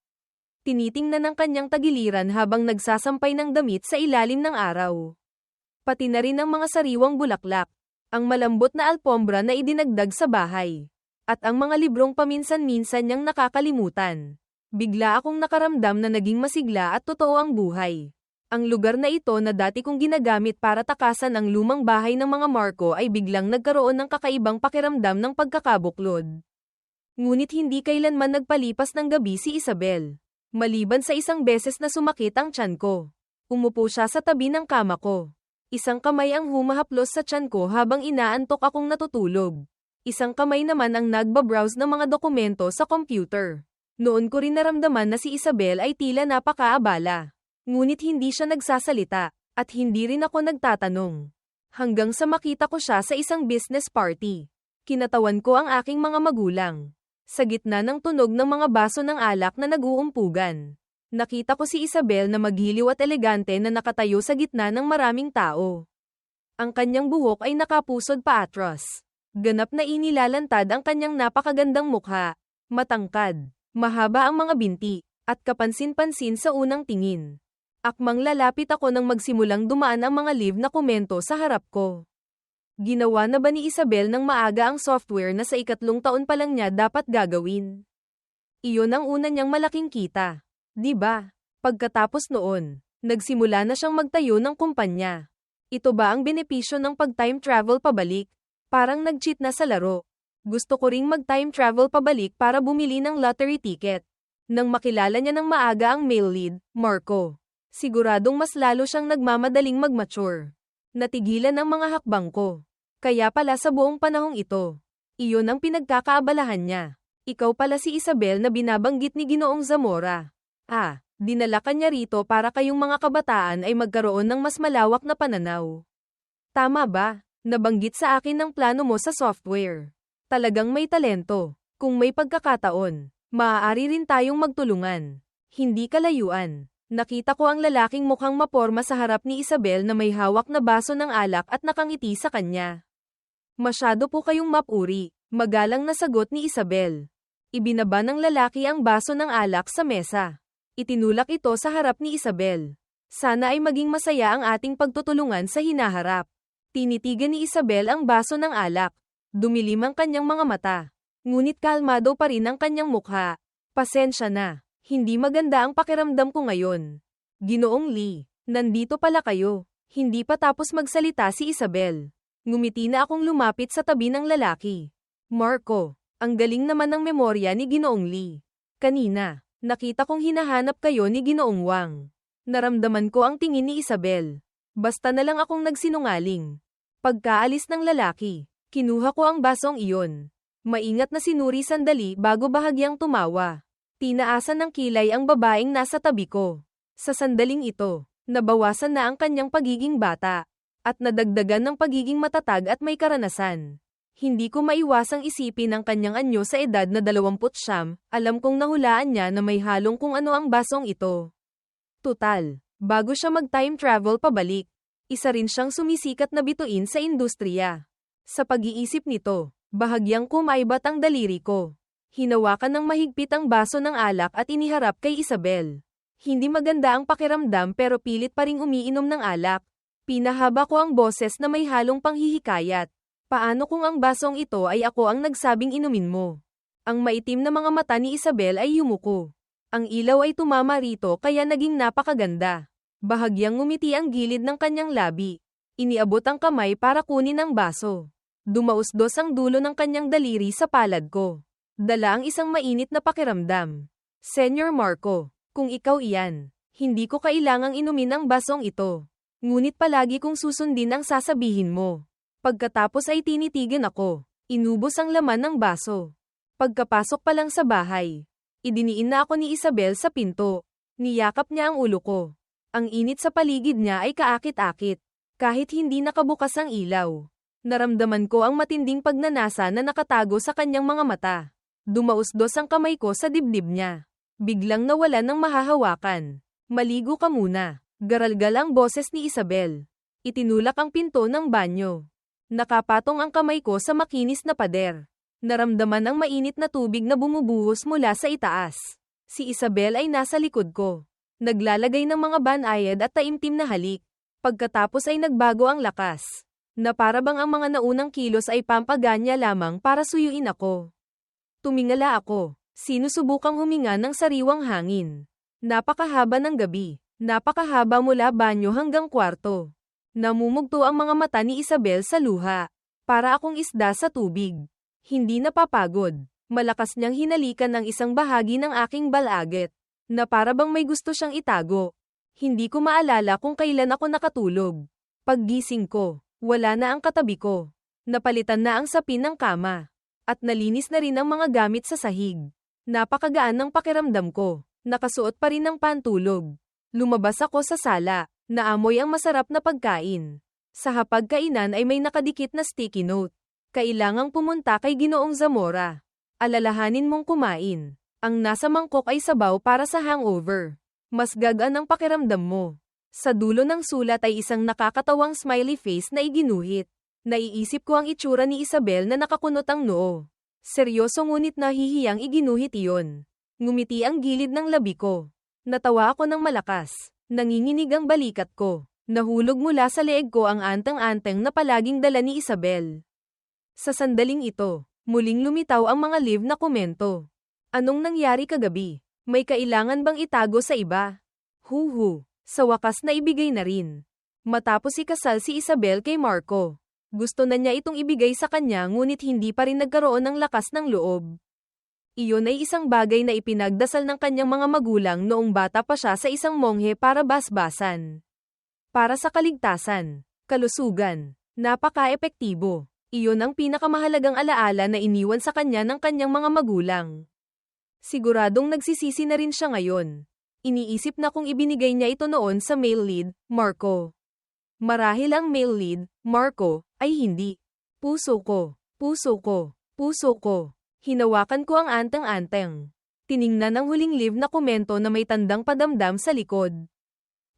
Tinitingnan ang kanyang tagiliran habang nagsasampay ng damit sa ilalim ng araw. Pati na rin ang mga sariwang bulaklak, ang malambot na alpombra na idinagdag sa bahay, at ang mga librong paminsan-minsan niyang nakakalimutan. Bigla akong nakaramdam na naging masigla at totoo ang buhay. Ang lugar na ito na dati kong ginagamit para takasan ang lumang bahay ng mga Marco ay biglang nagkaroon ng kakaibang pakiramdam ng pagkakabuklod. Ngunit hindi kailanman nagpalipas ng gabi si Isabel. Maliban sa isang beses na sumakit ang tiyan ko. Umupo siya sa tabi ng kama ko. Isang kamay ang humahaplos sa tiyan ko habang inaantok akong natutulog. Isang kamay naman ang nagbabrowse ng mga dokumento sa computer. Noon ko rin naramdaman na si Isabel ay tila napakaabala. Ngunit hindi siya nagsasalita, at hindi rin ako nagtatanong. Hanggang sa makita ko siya sa isang business party. Kinatawan ko ang aking mga magulang. Sa gitna ng tunog ng mga baso ng alak na nag-uumpugan, nakita ko si Isabel na maghiliw at elegante na nakatayo sa gitna ng maraming tao. Ang kanyang buhok ay nakapusod paatras. Ganap na inilalantad ang kanyang napakagandang mukha. Matangkad, mahaba ang mga binti, at kapansin-pansin sa unang tingin. Akmang lalapit ako nang magsimulang dumaan ang mga live na komento sa harap ko. Ginawa na ba ni Isabel ng maaga ang software na sa 3 taon pa lang niya dapat gagawin? Iyon ang una niyang malaking kita. Di ba? Pagkatapos noon, nagsimula na siyang magtayo ng kumpanya. Ito ba ang benepisyo ng pag-time travel pabalik? Parang nag-cheat na sa laro. Gusto ko ring mag-time travel pabalik para bumili ng lottery ticket. Nang makilala niya ng maaga ang male lead, Marco, siguradong mas lalo siyang nagmamadaling mag-mature. Natigilan ang mga hakbang ko. Kaya pala sa buong panahong ito, iyon ang pinagkakaabalahan niya. Ikaw pala si Isabel na binabanggit ni Ginoong Zamora. Dinala ka niya rito para kayong mga kabataan ay magkaroon ng mas malawak na pananaw. Tama ba? Nabanggit sa akin ang plano mo sa software. Talagang may talento. Kung may pagkakataon, maaari rin tayong magtulungan. Hindi kalayuan. Nakita ko ang lalaking mukhang maporma sa harap ni Isabel na may hawak na baso ng alak at nakangiti sa kanya. Masyado po kayong mapuri, magalang na sagot ni Isabel. Ibinaba ng lalaki ang baso ng alak sa mesa. Itinulak ito sa harap ni Isabel. Sana ay maging masaya ang ating pagtutulungan sa hinaharap. Tinitigan ni Isabel ang baso ng alak. Dumilim ang kanyang mga mata. Ngunit kalmado pa rin ang kanyang mukha. Pasensya na. Hindi maganda ang pakiramdam ko ngayon. Ginoong Lee, nandito pala kayo. Hindi pa tapos magsalita si Isabel. Ngumiti na akong lumapit sa tabi ng lalaki. Marco, ang galing naman ng memorya ni Ginoong Lee. Kanina, nakita kong hinahanap kayo ni Ginoong Wang. Naramdaman ko ang tingin ni Isabel. Basta na lang akong nagsinungaling. Pagkaalis ng lalaki, kinuha ko ang basong iyon. Maingat na sinuri sandali bago bahagyang tumawa. Tinaasan ng kilay ang babaeng nasa tabi ko. Sa sandaling ito, nabawasan na ang kanyang pagiging bata. At nadagdagan ng pagiging matatag at may karanasan. Hindi ko maiwasang isipin ang kanyang anyo sa edad na 29, alam kong nahulaan niya na may halong kung ano ang basong ito. Tutal, bago siya mag-time travel pabalik, isa rin siyang sumisikat na bituin sa industriya. Sa pag-iisip nito, bahagyang kumaibat ang daliri ko. Hinawakan ng mahigpit ang baso ng alak at iniharap kay Isabel. Hindi maganda ang pakiramdam pero pilit pa ring umiinom ng alak. Pinahaba ko ang boses na may halong panghihikayat. Paano kung ang basong ito ay ako ang nagsabing inumin mo? Ang maitim na mga mata ni Isabel ay yumuko. Ang ilaw ay tumama rito kaya naging napakaganda. Bahagyang ngumiti ang gilid ng kanyang labi. Iniabot ang kamay para kunin ang baso. Dumausdos ang dulo ng kanyang daliri sa palad ko. Dala ang isang mainit na pakiramdam. Senyor Marco, kung ikaw iyan, hindi ko kailangang inumin ang basong ito. Ngunit palagi kong susundin ang sasabihin mo. Pagkatapos ay tinitigan ako. Inubos ang laman ng baso. Pagkapasok pa lang sa bahay, idiniin na ako ni Isabel sa pinto. Niyakap niya ang ulo ko. Ang init sa paligid niya ay kaakit-akit. Kahit hindi nakabukas ang ilaw. Naramdaman ko ang matinding pagnanasa na nakatago sa kanyang mga mata. Dumausdos ang kamay ko sa dibdib niya. Biglang nawalan ng mahahawakan. Maligo ka muna. Garalgal ang boses ni Isabel. Itinulak ang pinto ng banyo. Nakapatong ang kamay ko sa makinis na pader. Naramdaman ang mainit na tubig na bumubuhos mula sa itaas. Si Isabel ay nasa likod ko. Naglalagay ng mga banayad at taimtim na halik. Pagkatapos ay nagbago ang lakas. Na para bang ang mga naunang kilos ay pampaganya lamang para suyuin ako. Tumingala ako. Sinusubukang huminga ng sariwang hangin. Napakahaba ng gabi. Napakahaba mula banyo hanggang kwarto. Namumugto ang mga mata ni Isabel sa luha. Para akong isda sa tubig. Hindi napapagod. Malakas niyang hinalikan ang isang bahagi ng aking balaget. Na para bang may gusto siyang itago. Hindi ko maalala kung kailan ako nakatulog. Paggising ko, wala na ang katabi ko. Napalitan na ang sapin ng kama. At nalinis na rin ang mga gamit sa sahig. Napakagaan ng pakiramdam ko. Nakasuot pa rin ng pantulog. Lumabas ako sa sala. Naamoy ang masarap na pagkain. Sa hapagkainan ay may nakadikit na sticky note. Kailangang pumunta kay Ginoong Zamora. Alalahanin mong kumain. Ang nasa mangkok ay sabaw para sa hangover. Mas gagaan ang pakiramdam mo. Sa dulo ng sulat ay isang nakakatawang smiley face na iginuhit. Naiisip ko ang itsura ni Isabel na nakakunot ang noo. Seryoso ngunit nahihiyang iginuhit iyon. Ngumiti ang gilid ng labi ko. Natawa ako ng malakas. Nanginginig ang balikat ko. Nahulog mula sa leeg ko ang anteng-anteng na palaging dala ni Isabel. Sa sandaling ito, muling lumitaw ang mga live na komento. Anong nangyari kagabi? May kailangan bang itago sa iba? Huhu, sa wakas na ibigay na rin. Matapos ikasal si Isabel kay Marco. Gusto na niya itong ibigay sa kanya ngunit hindi pa rin nagkaroon ng lakas ng loob. Iyon ay isang bagay na ipinagdasal ng kanyang mga magulang noong bata pa siya sa isang monghe para basbasan. Para sa kaligtasan, kalusugan, napaka-epektibo. Iyon ang pinakamahalagang alaala na iniwan sa kanya ng kanyang mga magulang. Siguradong nagsisisi na rin siya ngayon. Iniisip na kung ibinigay niya ito noon sa male lead, Marco. Marahil ang male lead, Marco, ay hindi. Puso ko, puso ko, puso ko. Hinawakan ko ang anteng-anteng. Tiningnan ang huling live na komento na may tandang padamdam sa likod.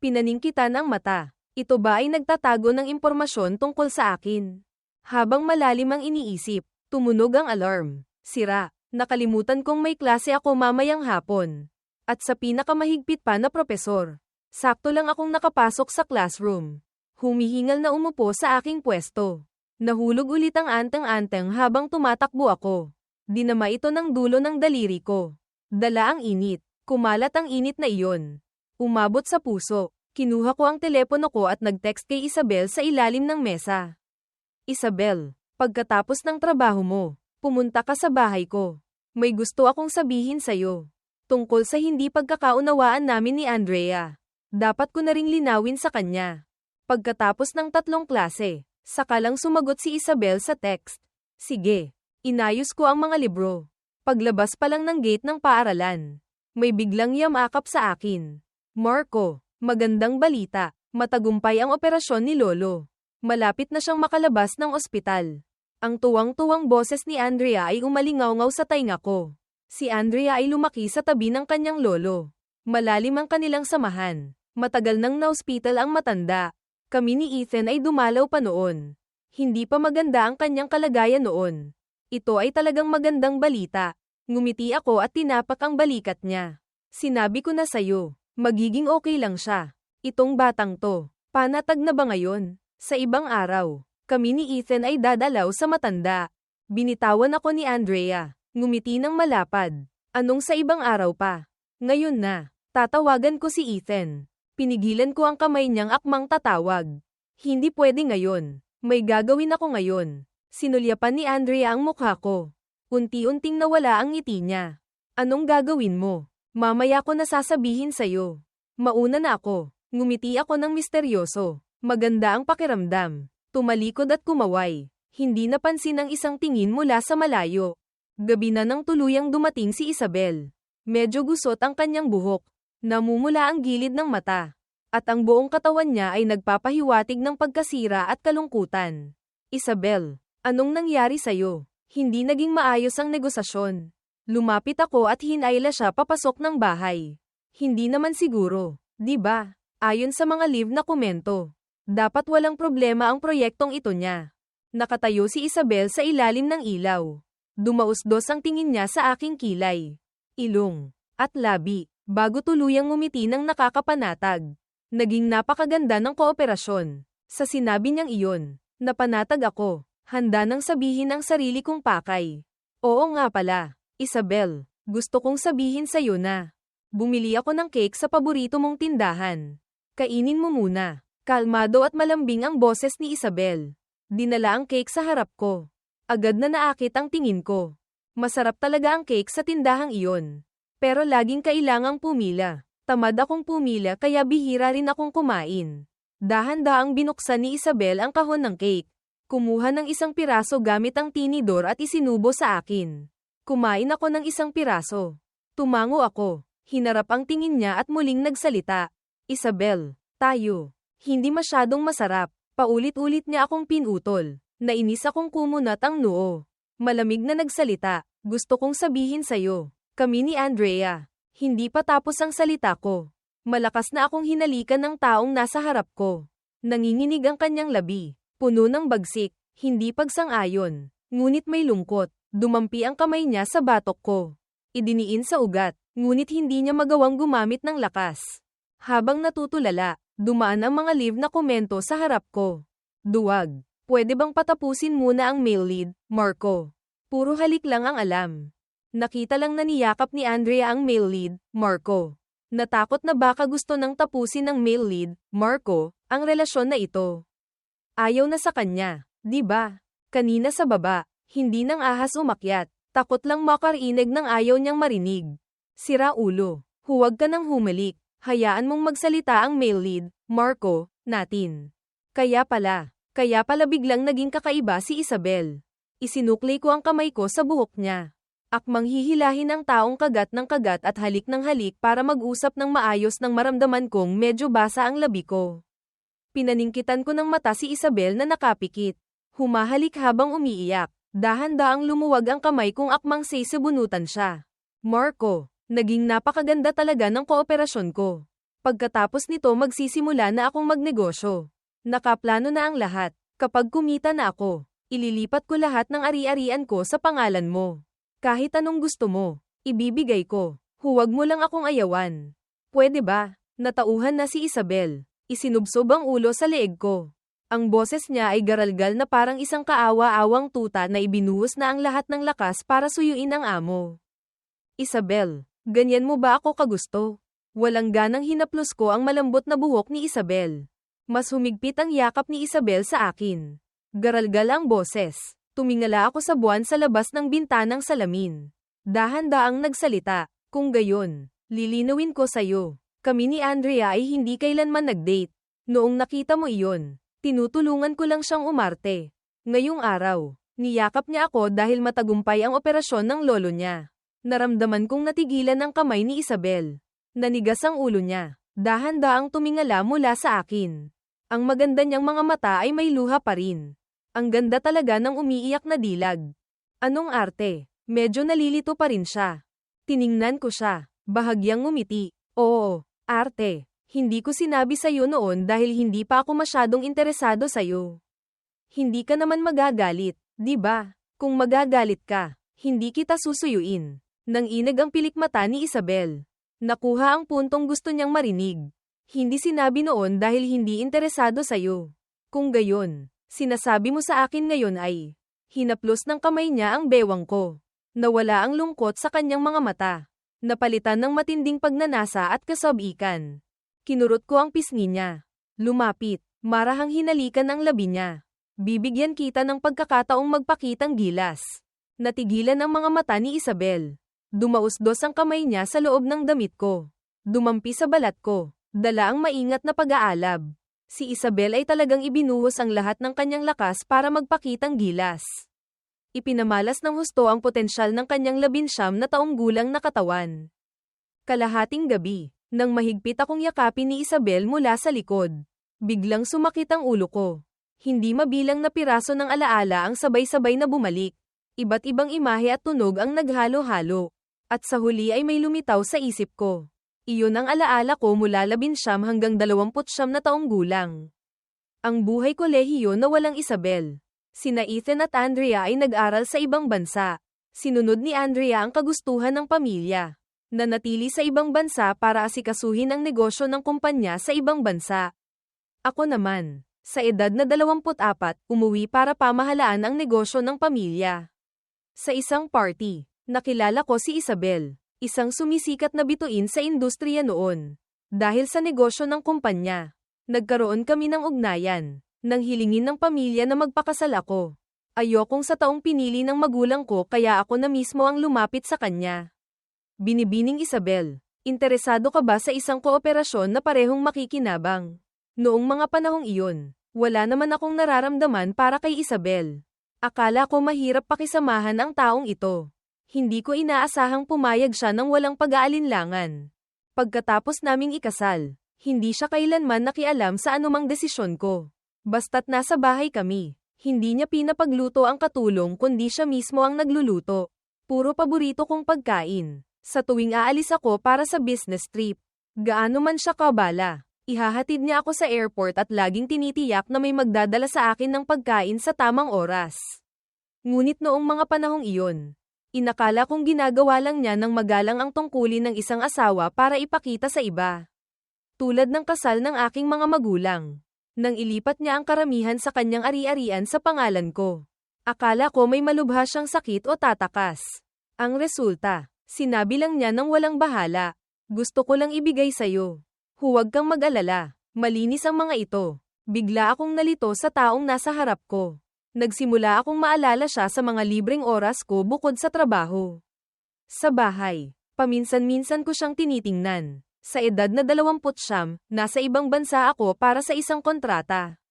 Pinaningkitan ang mata. Ito ba ay nagtatago ng impormasyon tungkol sa akin? Habang malalim ang iniisip, tumunog ang alarm. Sira, nakalimutan kong may klase ako mamayang hapon. At sa pinakamahigpit pa na propesor. Sakto lang akong nakapasok sa classroom. Humihingal na umupo sa aking pwesto. Nahulog ulit ang anteng-anteng habang tumatakbo ako. Dinama ito ng dulo ng daliri ko. Dala ang init. Kumalat ang init na iyon. Umabot sa puso. Kinuha ko ang telepono ko at nag-text kay Isabel sa ilalim ng mesa. Isabel, pagkatapos ng trabaho mo, pumunta ka sa bahay ko. May gusto akong sabihin sa'yo. Tungkol sa hindi pagkakaunawaan namin ni Andrea. Dapat ko na ring linawin sa kanya. Pagkatapos ng 3 klase, saka lang sumagot si Isabel sa text. Sige, inayos ko ang mga libro. Paglabas pa lang ng gate ng paaralan, may biglang yamakap sa akin. Marco, magandang balita. Matagumpay ang operasyon ni Lolo. Malapit na siyang makalabas ng ospital. Ang tuwang-tuwang boses ni Andrea ay umalingaw-ngaw sa tainga ko. Si Andrea ay lumaki sa tabi ng kanyang lolo. Malalim ang kanilang samahan. Matagal nang na-ospital ang matanda. Kami ni Ethan ay dumalaw pa noon. Hindi pa maganda ang kanyang kalagayan noon. Ito ay talagang magandang balita. Ngumiti ako at tinapak ang balikat niya. Sinabi ko na sayo, magiging okay lang siya. Itong batang to, panatag na ba ngayon? Sa ibang araw, kami ni Ethan ay dadalaw sa matanda. Binitawan ako ni Andrea. Ngumiti ng malapad. Anong sa ibang araw pa? Ngayon na, tatawagan ko si Ethan. Pinigilan ko ang kamay niyang akmang tatawag. Hindi pwede ngayon. May gagawin ako ngayon. Sinulyapan ni Andrea ang mukha ko. Unti-unting nawala ang ngiti niya. Anong gagawin mo? Mamaya ko na sasabihin sa'yo. Mauna na ako. Ngumiti ako ng misteryoso. Maganda ang pakiramdam. Tumalikod at kumaway. Hindi napansin ang isang tingin mula sa malayo. Gabi na nang tuluyang dumating si Isabel. Medyo gusot ang kanyang buhok. Namumula ang gilid ng mata. At ang buong katawan niya ay nagpapahiwatig ng pagkasira at kalungkutan. Isabel, anong nangyari sa'yo? Hindi naging maayos ang negosasyon. Lumapit ako at hinayla siya papasok ng bahay. Hindi naman siguro, di ba? Ayon sa mga live na komento, dapat walang problema ang proyektong ito niya. Nakatayo si Isabel sa ilalim ng ilaw. Dumausdos ang tingin niya sa aking kilay, ilong, at labi, bago tuluyang ngumiti ng nakakapanatag. Naging napakaganda ng kooperasyon. Sa sinabi niyang iyon, napanatag ako. Handa nang sabihin ang sarili kong pakay. Oo nga pala, Isabel, gusto kong sabihin sa'yo na. Bumili ako ng cake sa paborito mong tindahan. Kainin mo muna. Kalmado at malambing ang boses ni Isabel. Dinala ang cake sa harap ko. Agad na naakit ang tingin ko. Masarap talaga ang cake sa tindahang iyon. Pero laging kailangang pumila. Tamad akong pumila kaya bihira rin akong kumain. Dahan-daang binuksan ni Isabel ang kahon ng cake. Kumuha ng isang piraso gamit ang tinidor at isinubo sa akin. Kumain ako ng isang piraso. Tumango ako. Hinarap ang tingin niya at muling nagsalita. Isabel, tayo. Hindi masyadong masarap. Paulit-ulit niya akong pinutol. Nainis akong kumunat ang noo. Malamig na nagsalita. Gusto kong sabihin sa'yo. Kami ni Andrea. Hindi pa tapos ang salita ko. Malakas na akong hinalikan ng taong nasa harap ko. Nanginginig ang kanyang labi. Puno ng bagsik, hindi pagsang-ayon. Ngunit may lungkot. Dumampi ang kamay niya sa batok ko. Idiniin sa ugat, ngunit hindi niya magawang gumamit ng lakas. Habang natutulala, dumaan ang mga live na komento sa harap ko. Duwag. Pwede bang patapusin muna ang male lead, Marco? Puro halik lang ang alam. Nakita lang na niyakap ni Andrea ang male lead, Marco. Natakot na baka gusto nang tapusin ng male lead, Marco, ang relasyon na ito. Ayaw na sa kanya, di ba? Kanina sa baba, hindi nang ahas umakyat. Takot lang makarinig ng ayaw niyang marinig. Sira ulo, huwag ka nang humalik. Hayaan mong magsalita ang male lead, Marco, natin. Kaya pala biglang naging kakaiba si Isabel. Isinukli ko ang kamay ko sa buhok niya. Akmang hihilahin ang taong kagat ng kagat at halik ng halik para mag-usap ng maayos nang maramdaman kong medyo basa ang labi ko. Pinaningkitan ko ng mata si Isabel na nakapikit. Humahalik habang umiiyak. Dahan-daang lumuwag ang kamay kong akmang sisibunutan siya. Marco, Naging napakaganda talaga ng kooperasyon ko. Pagkatapos nito magsisimula na akong magnegosyo. Nakaplano na ang lahat. Kapag kumita na ako, ililipat ko lahat ng ari-arian ko sa pangalan mo. Kahit anong gusto mo, ibibigay ko. Huwag mo lang akong ayawan. Pwede ba? Natauhan na si Isabel. Isinubsob ang ulo sa leeg ko. Ang boses niya ay garalgal na parang isang kaawa-awang tuta na ibinuhos na ang lahat ng lakas para suyuin ang amo. Isabel, ganyan mo ba ako kagusto? Walang ganang hinaplos ko ang malambot na buhok ni Isabel. Mas humigpit ang yakap ni Isabel sa akin. Garalgal ang boses. Tumingala ako sa buwan sa labas ng bintanang salamin. Dahan-daang nagsalita. Kung gayon, lilinawin ko sa'yo. Kami ni Andrea ay hindi kailanman nag-date. Noong nakita mo iyon, tinutulungan ko lang siyang umarte. Ngayong araw, niyakap niya ako dahil matagumpay ang operasyon ng lolo niya. Naramdaman kong natigilan ang kamay ni Isabel. Nanigas ang ulo niya. Dahan-daang tumingala mula sa akin. Ang maganda niyang mga mata ay may luha pa rin. Ang ganda talaga ng umiiyak na dilag. Anong arte? Medyo nalilito pa rin siya. Tiningnan ko siya. Bahagyang ngumiti. Oo, arte. Hindi ko sinabi sa'yo noon dahil hindi pa ako masyadong interesado sa'yo. Hindi ka naman magagalit, di ba? Kung magagalit ka, hindi kita susuyuin. Nanginag ang pilikmata ni Isabel. Nakuha ang puntong gusto niyang marinig. Hindi sinabi noon dahil hindi interesado sa'yo. Kung gayon, sinasabi mo sa akin ngayon ay, hinaplos ng kamay niya ang bewang ko. Nawala ang lungkot sa kanyang mga mata. Napalitan ng matinding pagnanasa at kasabikan. Kinurot ko ang pisngi niya. Lumapit, marahang hinalikan ang labi niya. Bibigyan kita ng pagkakataong magpakitang gilas. Natigilan ang mga mata ni Isabel. Dumausdos ang kamay niya sa loob ng damit ko. Dumampi sa balat ko. Dala ang maingat na pag-aalab. Si Isabel ay talagang ibinuhos ang lahat ng kanyang lakas para magpakitang gilas. Ipinamalas ng husto ang potensyal ng kanyang 19 na taong gulang na katawan. Kalahating gabi. Nang mahigpit akong yakapin ni Isabel mula sa likod, biglang sumakit ang ulo ko. Hindi mabilang na piraso ng alaala ang sabay-sabay na bumalik. Iba't ibang imahe at tunog ang naghalo-halo. At sa huli ay may lumitaw sa isip ko. Iyon ang alaala ko mula 19 hanggang 29 na taong gulang. Ang buhay kolehiyo na walang Isabel. Sina Ethan at Andrea ay nag-aral sa ibang bansa. Sinunod ni Andrea ang kagustuhan ng pamilya. Nanatili sa ibang bansa para asikasuhin ang negosyo ng kumpanya sa ibang bansa. Ako naman, sa edad na 24, umuwi para pamahalaan ang negosyo ng pamilya. Sa isang party, nakilala ko si Isabel, isang sumisikat na bituin sa industriya noon. Dahil sa negosyo ng kumpanya, nagkaroon kami ng ugnayan, nang hilingin ng pamilya na magpakasal ako. Ayokong sa taong pinili ng magulang ko kaya ako na mismo ang lumapit sa kanya. Binibining Isabel, interesado ka ba sa isang kooperasyon na parehong makikinabang? Noong mga panahong iyon, wala naman akong nararamdaman para kay Isabel. Akala ko mahirap pakisamahan ang taong ito. Hindi ko inaasahang pumayag siya ng walang pag-aalinlangan. Pagkatapos naming ikasal, hindi siya kailanman nakialam sa anumang desisyon ko. Basta't nasa bahay kami, hindi niya pinapagluto ang katulong kundi siya mismo ang nagluluto. Puro paborito kong pagkain. Sa tuwing aalis ako para sa business trip, gaano man siya kabala, ihahatid niya ako sa airport at laging tinitiyak na may magdadala sa akin ng pagkain sa tamang oras. Ngunit noong mga panahong iyon, inakala kong ginagawa lang niya ng magalang ang tungkulin ng isang asawa para ipakita sa iba. Tulad ng kasal ng aking mga magulang. Nang ilipat niya ang karamihan sa kanyang ari-arian sa pangalan ko. Akala ko may malubha siyang sakit o tatakas. Ang resulta, sinabi lang niya nang walang bahala. Gusto ko lang ibigay sa'yo. Huwag kang mag-alala. Malinis ang mga ito. Bigla akong nalito sa taong nasa harap ko. Nagsimula akong maalala siya sa mga libreng oras ko bukod sa trabaho. Sa bahay, paminsan-minsan ko siyang tinitingnan. Sa edad na 20, nasa ibang bansa ako para sa isang kontrata.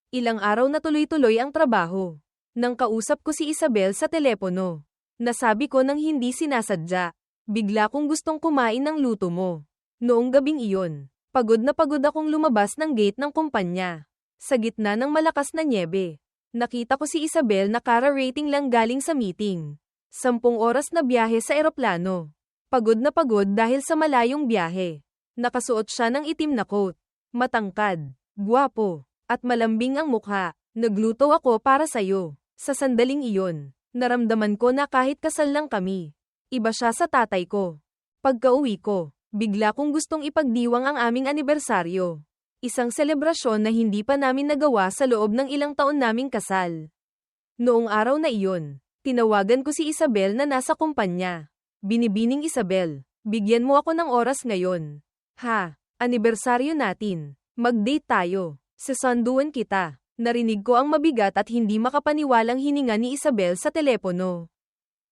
Ilang araw na tuloy-tuloy ang trabaho. Nang kausap ko si Isabel sa telepono. Nasabi ko nang hindi sinasadya. Bigla kong gustong kumain ng luto mo. Noong gabing iyon, pagod na pagod akong lumabas ng gate ng kumpanya. Sa gitna ng malakas na nyebe, nakita ko si Isabel na kara-rating lang galing sa meeting. 10 oras na biyahe sa eroplano. pagod dahil sa malayong biyahe. Nakasuot siya ng itim na coat. Matangkad, gwapo, at malambing ang mukha. Nagluto ako para sa'yo. Sa sandaling iyon, naramdaman ko na kahit kasal lang kami, iba siya sa tatay ko. Pagka-uwi ko, bigla kong gustong ipagdiwang ang aming anibersaryo. Isang selebrasyon na hindi pa namin nagawa sa loob ng ilang taon naming kasal. Noong araw na iyon, tinawagan ko si Isabel na nasa kumpanya. Binibining Isabel, bigyan mo ako ng oras ngayon. Ha, anibersaryo natin. Mag-date tayo. Sasanduan kita. Narinig ko ang mabigat at hindi makapaniwalang hininga ni Isabel sa telepono.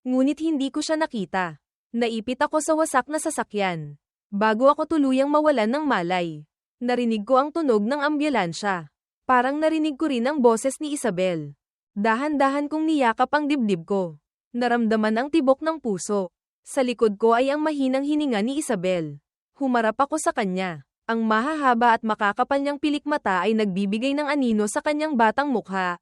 Ngunit hindi ko siya nakita. Naipit ako sa wasak na sasakyan. Bago ako tuluyang mawalan ng malay, narinig ko ang tunog ng ambulansya. Parang narinig ko rin ang boses ni Isabel. Dahan-dahan kong niyakap ang dibdib ko. Naramdaman ang tibok ng puso. Sa likod ko ay ang mahinang hininga ni Isabel. Humarap ako sa kanya. Ang mahahaba at makakapal niyang pilikmata ay nagbibigay ng anino sa kanyang batang mukha.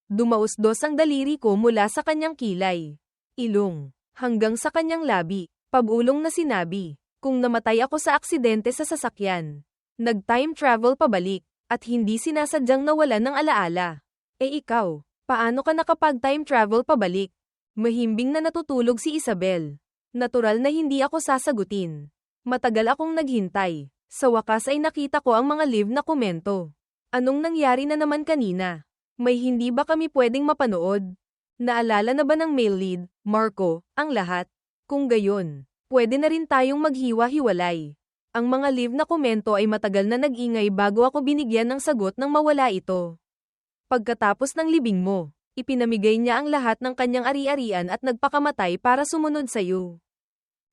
Dumausdos ang daliri ko mula sa kanyang kilay, ilong, hanggang sa kanyang labi. Pabulong na sinabi, kung namatay ako sa aksidente sa sasakyan, nag-time travel pabalik, at hindi sinasadyang nawalan ng alaala. Ikaw, paano ka nakapag-time travel pabalik? Mahimbing na natutulog si Isabel. Natural na hindi ako sasagutin. Matagal akong naghintay. Sa wakas ay nakita ko ang mga live na komento. Anong nangyari na naman kanina? May hindi ba kami pwedeng mapanood? Naalala na ba ng male lead, Marco, ang lahat? Kung gayon, pwede na rin tayong maghiwa-hiwalay. Ang mga live na komento ay matagal na nag-ingay bago ako binigyan ng sagot nang mawala ito. Pagkatapos ng libing mo, ipinamigay niya ang lahat ng kanyang ari-arian at nagpakamatay para sumunod sa iyo.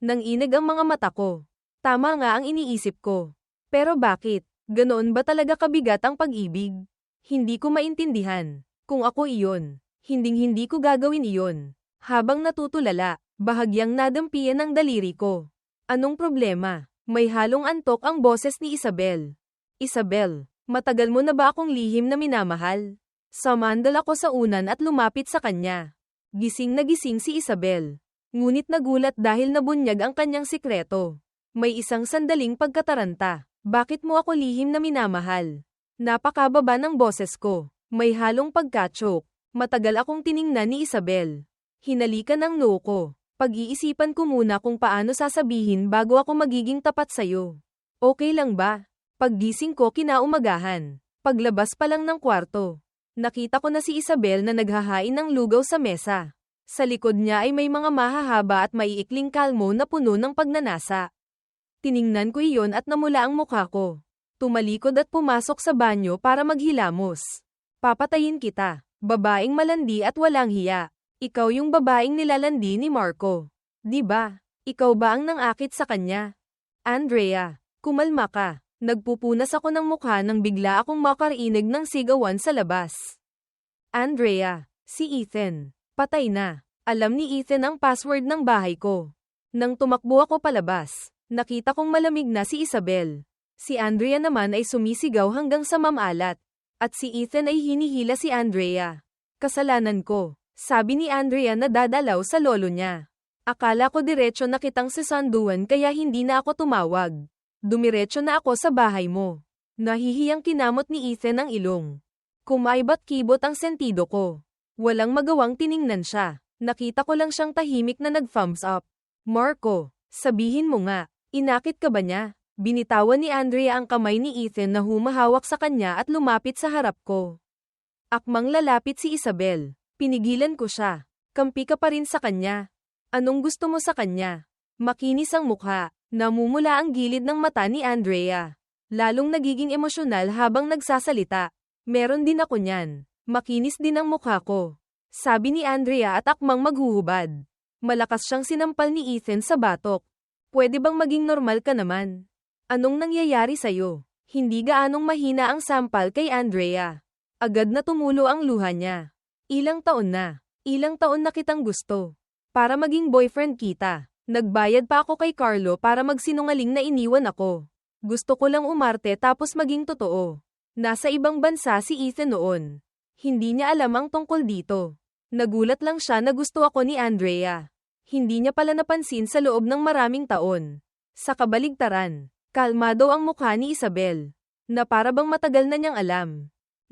Nanginig ang mga mata ko. Tama nga ang iniisip ko. Pero bakit? Ganoon ba talaga kabigat ang pag-ibig? Hindi ko maintindihan. Kung ako iyon, hinding-hindi ko gagawin iyon. Habang natutulala, bahagyang nadampian ang daliri ko. Anong problema? May halong antok ang boses ni Isabel. Isabel, matagal mo na ba akong lihim na minamahal? Samandal ako sa unan at lumapit sa kanya. Gising na gising si Isabel. Ngunit nagulat dahil nabunyag ang kanyang sikreto. May isang sandaling pagkataranta. Bakit mo ako lihim na minamahal? Napakababa ng boses ko. May halong pagkatsok. Matagal akong tiningnan ni Isabel. Hinalikan ang noo ko. Pag-iisipan ko muna kung paano sasabihin bago ako magiging tapat sa'yo. Okay lang ba? Paggising ko kinaumagahan. Paglabas pa lang ng kwarto, nakita ko na si Isabel na naghahain ng lugaw sa mesa. Sa likod niya ay may mga mahahaba at maiikling kalmo na puno ng pagnanasa. Tiningnan ko iyon at namula ang mukha ko. Tumalikod at pumasok sa banyo para maghilamos. Papatayin kita, babaeng malandi at walang hiya. Ikaw yung babaeng nilalandi ni Marco. Di ba? Ikaw ba ang nangakit sa kanya? Andrea, kumalma ka. Nagpupunas ako ng mukha nang bigla akong makarinig ng sigawan sa labas. Andrea, si Ethan. Patay na. Alam ni Ethan ang password ng bahay ko. Nang tumakbo ako palabas, nakita kong malamig na si Isabel. Si Andrea naman ay sumisigaw hanggang sa mamalat. At si Ethan ay hinihila si Andrea. Kasalanan ko, sabi ni Andrea na dadalaw sa lolo niya. Akala ko diretso na kitang sasanduan kaya hindi na ako tumawag. Dumiretso na ako sa bahay mo. Nahihiyang kinamot ni Ethan ang ilong. Kumaybat kibot ang sentido ko. Walang magawang tiningnan siya. Nakita ko lang siyang tahimik na nag-thumbs up. Marco, sabihin mo nga, inakit ka ba niya? Binitawan ni Andrea ang kamay ni Ethan na humahawak sa kanya at lumapit sa harap ko. Akmang lalapit si Isabel. Pinigilan ko siya. Kampi ka pa rin sa kanya. Anong gusto mo sa kanya? Makinis ang mukha. Namumula ang gilid ng mata ni Andrea. Lalong nagiging emosyonal habang nagsasalita. Meron din ako niyan. Makinis din ang mukha ko. Sabi ni Andrea at akmang maghuhubad. Malakas siyang sinampal ni Ethan sa batok. Pwede bang maging normal ka naman? Anong nangyayari sa'yo? Hindi gaanong mahina ang sampal kay Andrea. Agad na tumulo ang luha niya. Ilang taon na kitang gusto. Para maging boyfriend kita. Nagbayad pa ako kay Carlo para magsinungaling na iniwan ako. Gusto ko lang umarte tapos maging totoo. Nasa ibang bansa si Ethan noon. Hindi niya alam ang tungkol dito. Nagulat lang siya na gusto ako ni Andrea. Hindi niya pala napansin sa loob ng maraming taon. Sa kabaligtaran, kalmado ang mukha ni Isabel, na para bang matagal na niyang alam.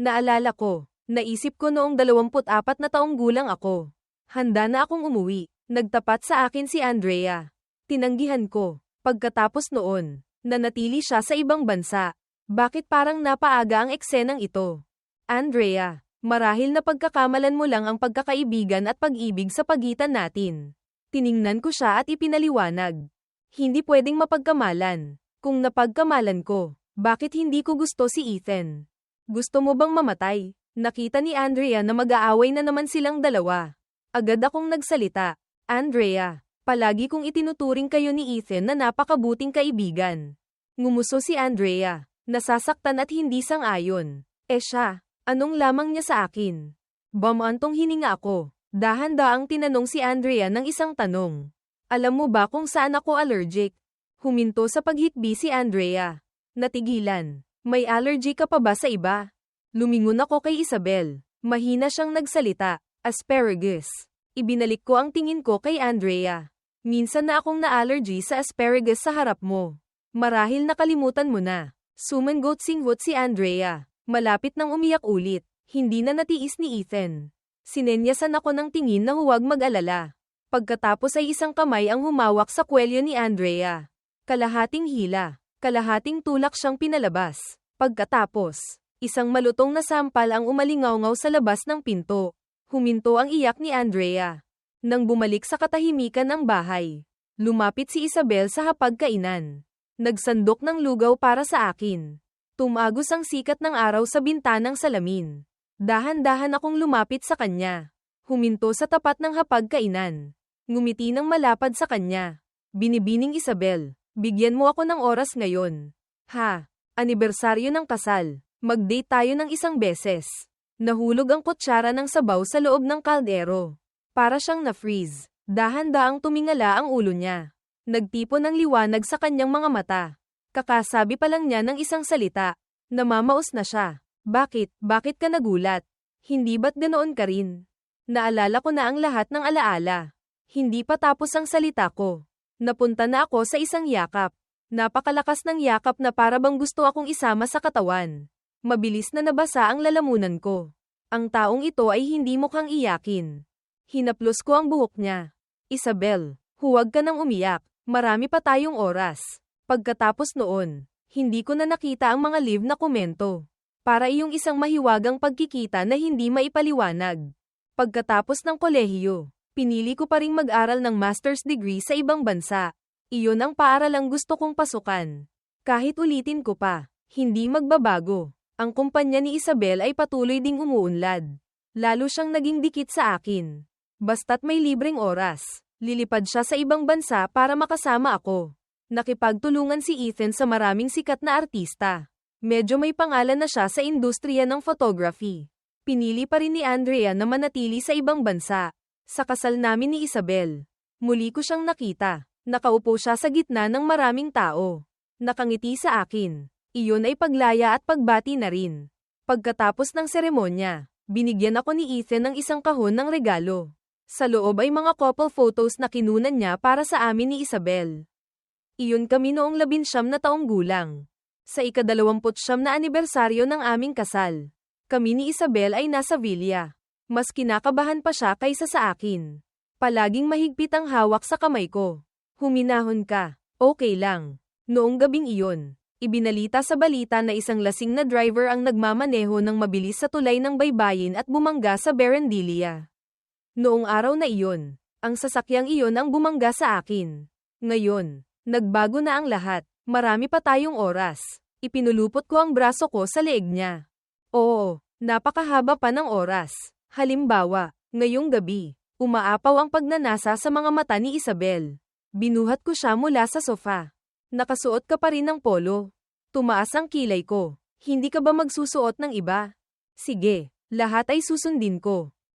Naalala ko, naisip ko noong 24 na taong gulang ako. Handa na akong umuwi. Nagtapat sa akin si Andrea. Tinanggihan ko. Pagkatapos noon, nanatili siya sa ibang bansa. Bakit parang napaaga ang eksenang ito? Andrea, marahil na pagkakamalan mo lang ang pagkakaibigan at pag-ibig sa pagitan natin. Tiningnan ko siya at ipinaliwanag. Hindi pwedeng mapagkamalan. Kung napagkamalan ko, bakit hindi ko gusto si Ethan? Gusto mo bang mamatay? Nakita ni Andrea na mag-aaway na naman silang dalawa. Agad akong nagsalita. Andrea, palagi kong itinuturing kayo ni Ethan na napakabuting kaibigan. Ngumuso si Andrea, nasasaktan at hindi sang-ayon. Siya, anong lamang niya sa akin? Bumantong hininga ako. Dahan-daang tinanong si Andrea ng isang tanong. Alam mo ba kung saan ako allergic? Huminto sa paghikbi si Andrea. Natigilan. May allergy ka pa ba sa iba? Lumingon ako kay Isabel. Mahina siyang nagsalita. Asparagus. Ibinalik ko ang tingin ko kay Andrea. Minsan na akong na-allergy sa asparagus sa harap mo. Marahil nakalimutan mo na. Sumangot-singot si Andrea. Malapit nang umiyak ulit. Hindi na natiis ni Ethan. Sinenyasan ako ng tingin na huwag mag-alala. Pagkatapos ay isang kamay ang humawak sa kwelyo ni Andrea. Kalahating hila, kalahating tulak siyang pinalabas. Pagkatapos, isang malutong na sampal ang umalingaw-ngaw sa labas ng pinto. Huminto ang iyak ni Andrea. Nang bumalik sa katahimikan ng bahay, lumapit si Isabel sa hapagkainan. Nagsandok ng lugaw para sa akin. Tumagos ang sikat ng araw sa bintanang salamin. Dahan-dahan akong lumapit sa kanya. Huminto sa tapat ng hapagkainan. Ngumiti ng malapad sa kanya. Binibining Isabel, bigyan mo ako ng oras ngayon. Ha? Anibersaryo ng kasal. Mag-date tayo ng isang beses. Nahulog ang kutsara ng sabaw sa loob ng kaldero. Para siyang na-freeze. Dahan-daang tumingala ang ulo niya. Nagtipon ng liwanag sa kanyang mga mata. Kakasabi pa lang niya ng isang salita. Namamaos na siya. Bakit ka nagulat? Hindi ba't ganoon ka rin? Naalala ko na ang lahat ng alaala. Hindi pa tapos ang salita ko. Napunta na ako sa isang yakap. Napakalakas ng yakap na para bang gusto akong isama sa katawan. Mabilis na nabasa ang lalamunan ko. Ang taong ito ay hindi mukhang iyakin. Hinaplos ko ang buhok niya. Isabel, huwag ka nang umiyak. Marami pa tayong oras. Pagkatapos noon, hindi ko na nakita ang mga live na komento. Para iyong isang mahiwagang pagkikita na hindi maipaliwanag. Pagkatapos ng kolehiyo, pinili ko pa ring mag-aral ng master's degree sa ibang bansa. Iyon ang paaralang gusto kong pasukan. Kahit ulitin ko pa, hindi magbabago. Ang kumpanya ni Isabel ay patuloy ding umuunlad. Lalo siyang naging dikit sa akin. Basta't may libreng oras, lilipad siya sa ibang bansa para makasama ako. Nakipagtulungan si Ethan sa maraming sikat na artista. Medyo may pangalan na siya sa industriya ng photography. Pinili pa rin ni Andrea na manatili sa ibang bansa. Sa kasal namin ni Isabel, muli ko siyang nakita. Nakaupo siya sa gitna ng maraming tao. Nakangiti sa akin. Iyon ay paglaya at pagbati na rin. Pagkatapos ng seremonya, binigyan ako ni Ethan ng isang kahon ng regalo. Sa loob ay mga couple photos na kinunan niya para sa amin ni Isabel. Iyon kami noong 19 na taong gulang. Sa ika-29 na anibersaryo ng aming kasal, kami ni Isabel ay nasa villa. Mas kinakabahan pa siya kaysa sa akin. Palaging mahigpit ang hawak sa kamay ko. Huminahon ka, okay lang. Noong gabing iyon, ibinalita sa balita na isang lasing na driver ang nagmamaneho ng mabilis sa tulay ng baybayin at bumangga sa Barranquilla. Noong araw na iyon, ang sasakyang iyon ang bumangga sa akin. Ngayon, nagbago na ang lahat. Marami pa tayong oras. Ipinulupot ko ang braso ko sa leeg niya. Oo, napakahaba pa ng oras. Halimbawa, ngayong gabi, umaapaw ang pagnanasa sa mga mata ni Isabel. Binuhat ko siya mula sa sofa. Nakasuot ka pa rin ng polo. Tumaas ang kilay ko. Hindi ka ba magsusuot ng iba? Sige, lahat ay susundin ko.